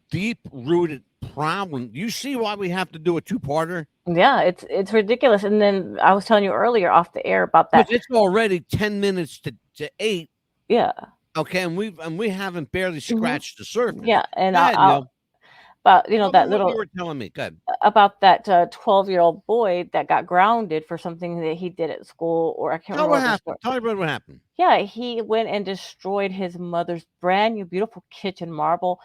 deep-rooted problem. You see why we have to do a two-parter? Yeah, it's ridiculous. And then I was telling you earlier off the air about that. It's already 10 minutes to 8. Yeah. Okay, and we haven't barely scratched the surface. Yeah, and Go ahead, I'll Neil. but Tell that me what little you were telling me. Good. about that 12-year-old boy that got grounded for something that he did at school, or I can't Tell remember what what the happened. story. Tell everybody what happened. Yeah, he went and destroyed his mother's brand new beautiful kitchen marble,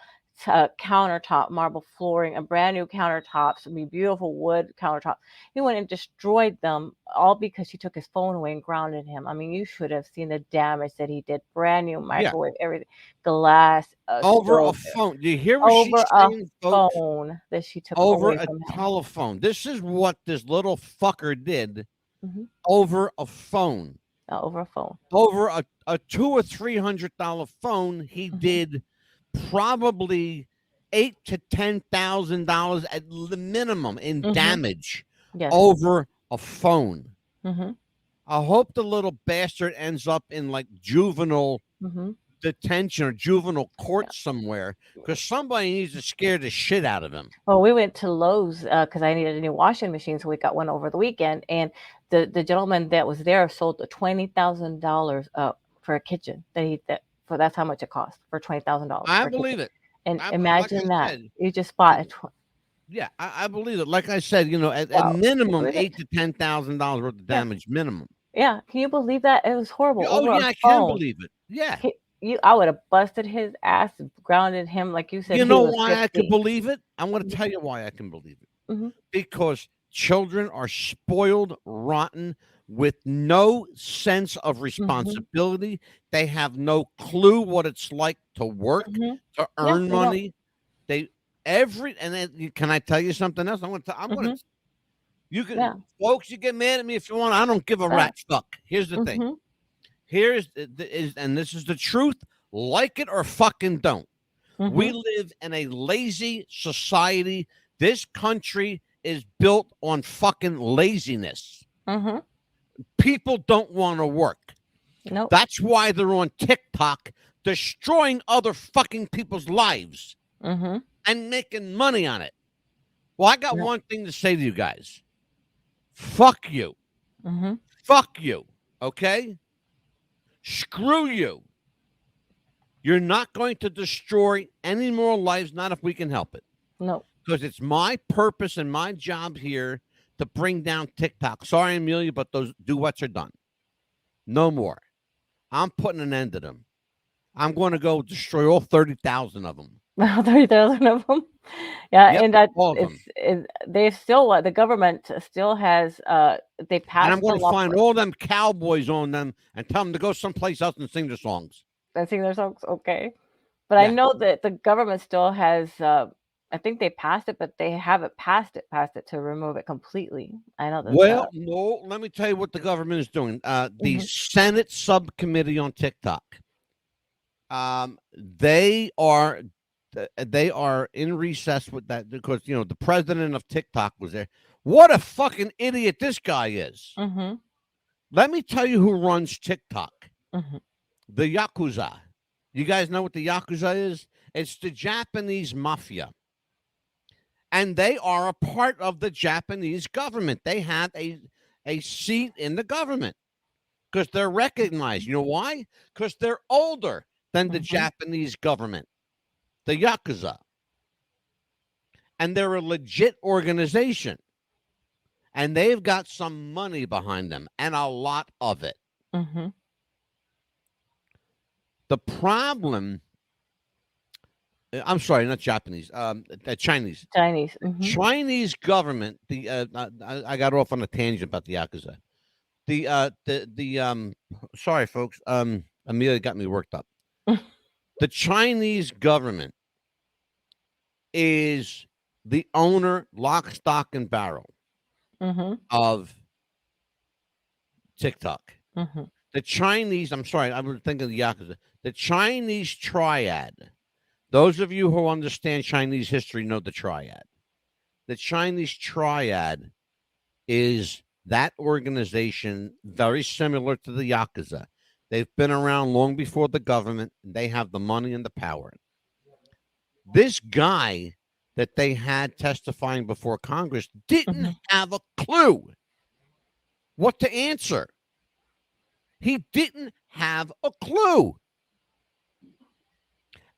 countertop, marble flooring, a brand new countertops, I mean, beautiful wood countertop. He went and destroyed them all because she took his phone away and grounded him. I mean, you should have seen the damage that he did. Brand new Yeah. microwave, everything, glass, Over a stove, phone. Do you hear what she's over a saying, folks? phone that she took Over away a from him. telephone. This is what this little fucker did hmm over a phone. Over a phone. Over a $200 or $300 phone, he hmm did probably $8,000 to $10,000 at the minimum in hmm damage Yes. over a phone. hmm I hope the little bastard ends up in like juvenile hmm detention or juvenile court somewhere because somebody needs to scare the shit out of him. Well, we went to Lowe's because I needed a new washing machine, so we got one over the weekend. And the gentleman that was there sold the $20,000 for a kitchen. That's how much it cost for $20,000. I believe it. And like imagine I that said, you just bought it. yeah, I believe it. Like I said, at Wow. minimum Believe it. $8,000 to $10,000 worth of Yeah. damage minimum. Yeah, can you believe that? It was horrible. Oh Over yeah, a I can phone. believe it. Yeah. I would have busted his ass, grounded him, like you said. You he know was why I can 50. believe it? I'm going to tell you why I can believe it. Mhm. Because children are spoiled, rotten, with no sense of responsibility. They have no clue what it's like to work, Mhm. to Yeah, earn they don't. money. Can I tell you something else? I'm going to. You can, Yeah. folks. You get mad at me if you want. I don't give a Yeah. rat's fuck. Here's the thing. Mhm. And this is the truth. Like it or fucking don't. We Mhm. live in a lazy society. This country is built on fucking laziness. Mhm. People don't want to work. Nope. That's why they're on TikTok destroying other fucking people's lives Mhm. and making money on it. Well, I got Yep. one thing to say to you guys. Fuck you. Mhm. Fuck you. Okay? Screw you. You're not going to destroy any more lives, not if we can help it. Nope. Because it's my purpose and my job here to bring down TikTok. Sorry, Amelia, but those duets are done. No more. I'm putting an end to them. I'm going to go destroy all 30,000 of them. 30,000 of them. Yeah, Yep, and that all of them. they still the government still has they passed. And I'm going the to law find all them cowboys on them and tell them to go someplace else and sing their songs. and sing their songs. Okay, but I Yeah. know that the government still has. I think they passed it, but they haven't passed it to remove it completely. I know that. Well, no, let me tell you what the government is doing. The Senate subcommittee on TikTok. They are in recess with that because the president of TikTok was there. What a fucking idiot this guy is. Mm-hmm. Let me tell you who runs TikTok. Mm-hmm. The Yakuza. You guys know what the Yakuza is? It's the Japanese mafia. And they are a part of the Japanese government. They have a seat in the government because they're recognized. You know why? Because they're older than the Japanese government, the Yakuza. And they're a legit organization. And they've got some money behind them and a lot of it. Mm-hmm. The problem, I'm sorry, not Japanese, Chinese. Chinese government. I got off on a tangent about the Yakuza. Sorry, folks. Amelia got me worked up. The Chinese government is the owner, lock, stock, and barrel of TikTok. Mm-hmm. The Chinese, I'm sorry, I was thinking of the Yakuza. The Chinese triad. Those of you who understand Chinese history know the triad. The Chinese triad is that organization very similar to the Yakuza. They've been around long before the government. And they have the money and the power. This guy that they had testifying before Congress didn't have a clue what to answer. He didn't have a clue.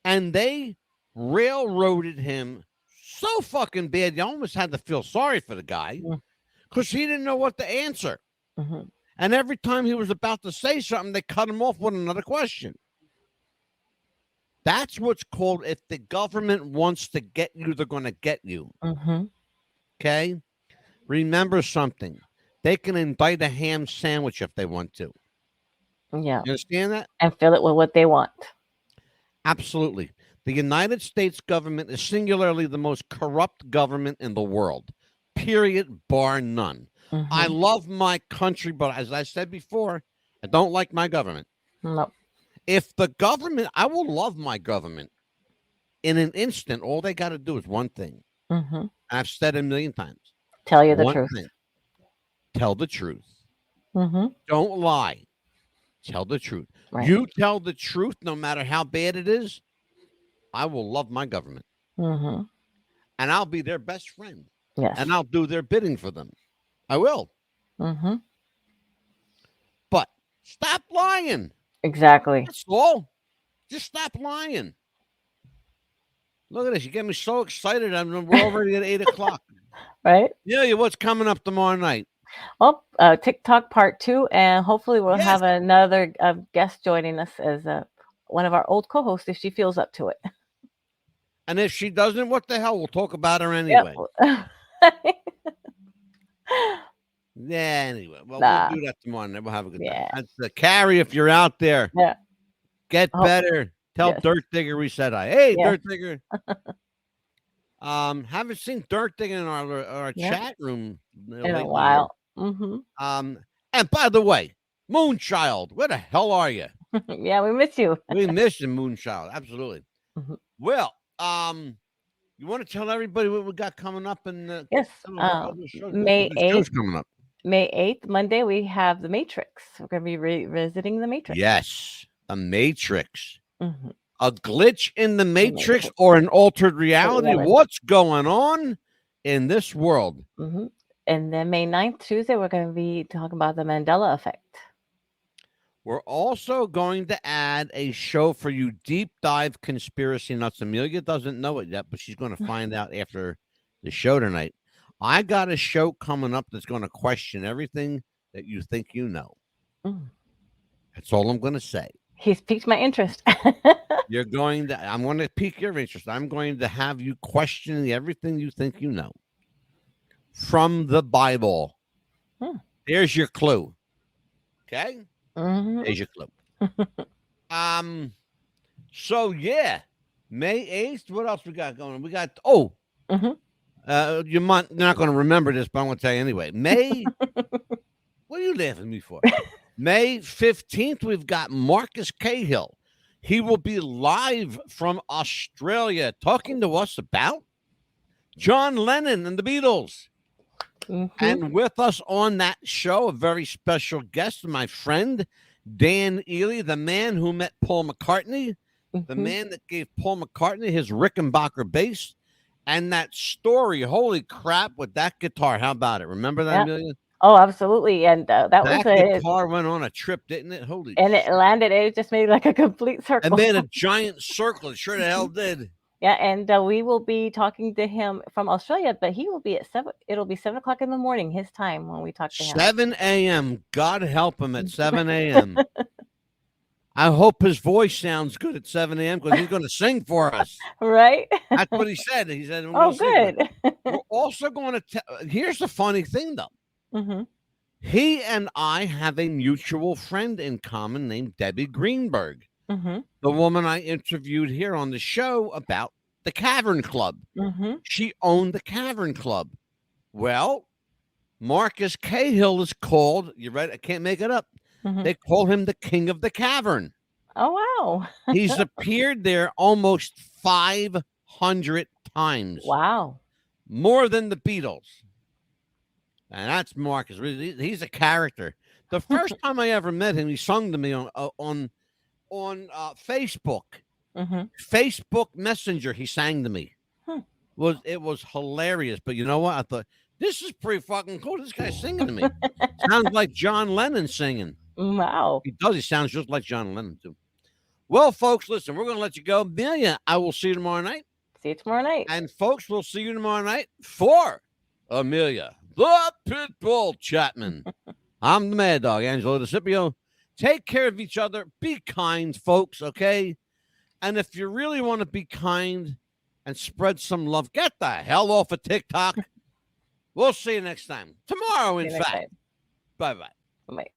And they railroaded him so fucking bad. You almost had to feel sorry for the guy because he didn't know what to answer. Mm-hmm. And every time he was about to say something, they cut him off with another question. That's what's called, if the government wants to get you, they're going to get you. Mm-hmm. Okay? Remember something. They can indict a ham sandwich if they want to. Yeah. You understand that? And fill it with what they want. Absolutely. The United States government is singularly the most corrupt government in the world. Period, bar none. Mm-hmm. I love my country, but as I said before, I don't like my government. Nope. If the government, I will love my government in an instant. All they got to do is one thing. Mm-hmm. I've said it a million times. Tell you the One truth. thing. Tell the truth. Mm-hmm. Don't lie. Tell the truth. Right. You tell the truth, no matter how bad it is. I will love my government. Mm-hmm. And I'll be their best friend. Yes. And I'll do their bidding for them. I will. Mm-hmm. But stop lying. Exactly. That's all. Just stop lying. Look at this. You get me so excited. We're already at 8 o'clock. Right? Yeah, what's coming up tomorrow night? Well, TikTok part 2, and hopefully we'll Yes. have another guest joining us as one of our old co-hosts if she feels up to it. And if she doesn't, what the hell? We'll talk about her anyway. Yep. Yeah, anyway. Well, Nah. we'll do that tomorrow night. We'll have a good time. Yeah. That's the Carrie, if you're out there. Yeah. Get Oh, better. Tell yes. Dirt Digger we said hi. Hey, Yeah. Dirt Digger. Haven't seen Dirt Digger in our Yeah. chat room In lately a here. while. Mm-hmm. And by the way, Moonchild, where the hell are you? Yeah, we miss you. We miss you, Moonchild. Absolutely. Mhm. Well, you want to tell everybody what we got coming up in Yes. some of our other shows? May What other shows 8th. coming up? May 8th, Monday, we have The Matrix. We're going to be revisiting The Matrix. Yes, The Matrix. Mm-hmm. A glitch in the Matrix Matrix. or an altered reality? Reality. What's going on in this world? Mm-hmm. And then May 9th, Tuesday, we're going to be talking about the Mandela effect. We're also going to add a show for you, Deep Dive Conspiracy Nuts. Amelia doesn't know it yet, but she's going to find out after the show tonight. I got a show coming up that's going to question everything that you think you know. Mm. That's all I'm going to say. He's piqued my interest. I'm going to pique your interest. I'm going to have you questioning everything you think you know from the Bible. There's your clue. Okay? Mm-hmm. There's your clue. So yeah, May 8th. What else we got going on? We got Mm-hmm. you're not going to remember this, but I'm going to tell you anyway. May. What are you laughing at me for? May 15th, we've got Marcus Cahill. He will be live from Australia talking to us about John Lennon and the Beatles. Mm-hmm. And with us on that show, a very special guest, my friend, Dan Ely, the man who met Paul McCartney, the man that gave Paul McCartney his Rickenbacker bass, and that story, holy crap, with that guitar. How about it? Remember that, Yeah. Amelia? Oh, absolutely. And that was a guitar went on a trip, didn't it? Holy and shit. it landed. It just made like a complete circle. It made a giant circle. It sure the hell did. Yeah, and we will be talking to him from Australia, but he will be at 7. It'll be 7 o'clock in the morning, his time, when we talk to him. 7 a.m. God help him at 7 a.m. I hope his voice sounds good at 7 a.m. because he's going to sing for us. Right? That's what he said. He said, Oh, good. We're also going to here's the funny thing, though. Mm-hmm. He and I have a mutual friend in common named Debbie Greenberg, Mm-hmm. the woman I interviewed here on the show about the Cavern Club. Mm-hmm. She owned the Cavern Club. Well, Marcus Cahill is called, you ready? I can't make it up. Mm-hmm. They call him the King of the Cavern. Oh, wow. He's appeared there almost 500 times. Wow. More than the Beatles. And that's Marcus. He's a character. The first time I ever met him, he sung to me on Facebook. Mm-hmm. Facebook Messenger, he sang to me. It was hilarious. But you know what? I thought, this is pretty fucking cool. This guy's singing to me. Sounds like John Lennon singing. Wow. He does. He sounds just like John Lennon, too. Well, folks, listen, we're going to let you go. Amelia, I will see you tomorrow night. See you tomorrow night. And, folks, we'll see you tomorrow night for Amelia, the Pitbull Chapman. I'm the Mad Dog, Angelo DeCipio. Take care of each other. Be kind, folks, okay? And if you really want to be kind and spread some love, get the hell off of TikTok. We'll see you next time. Tomorrow, in See you next fact. time. Bye-bye. Bye.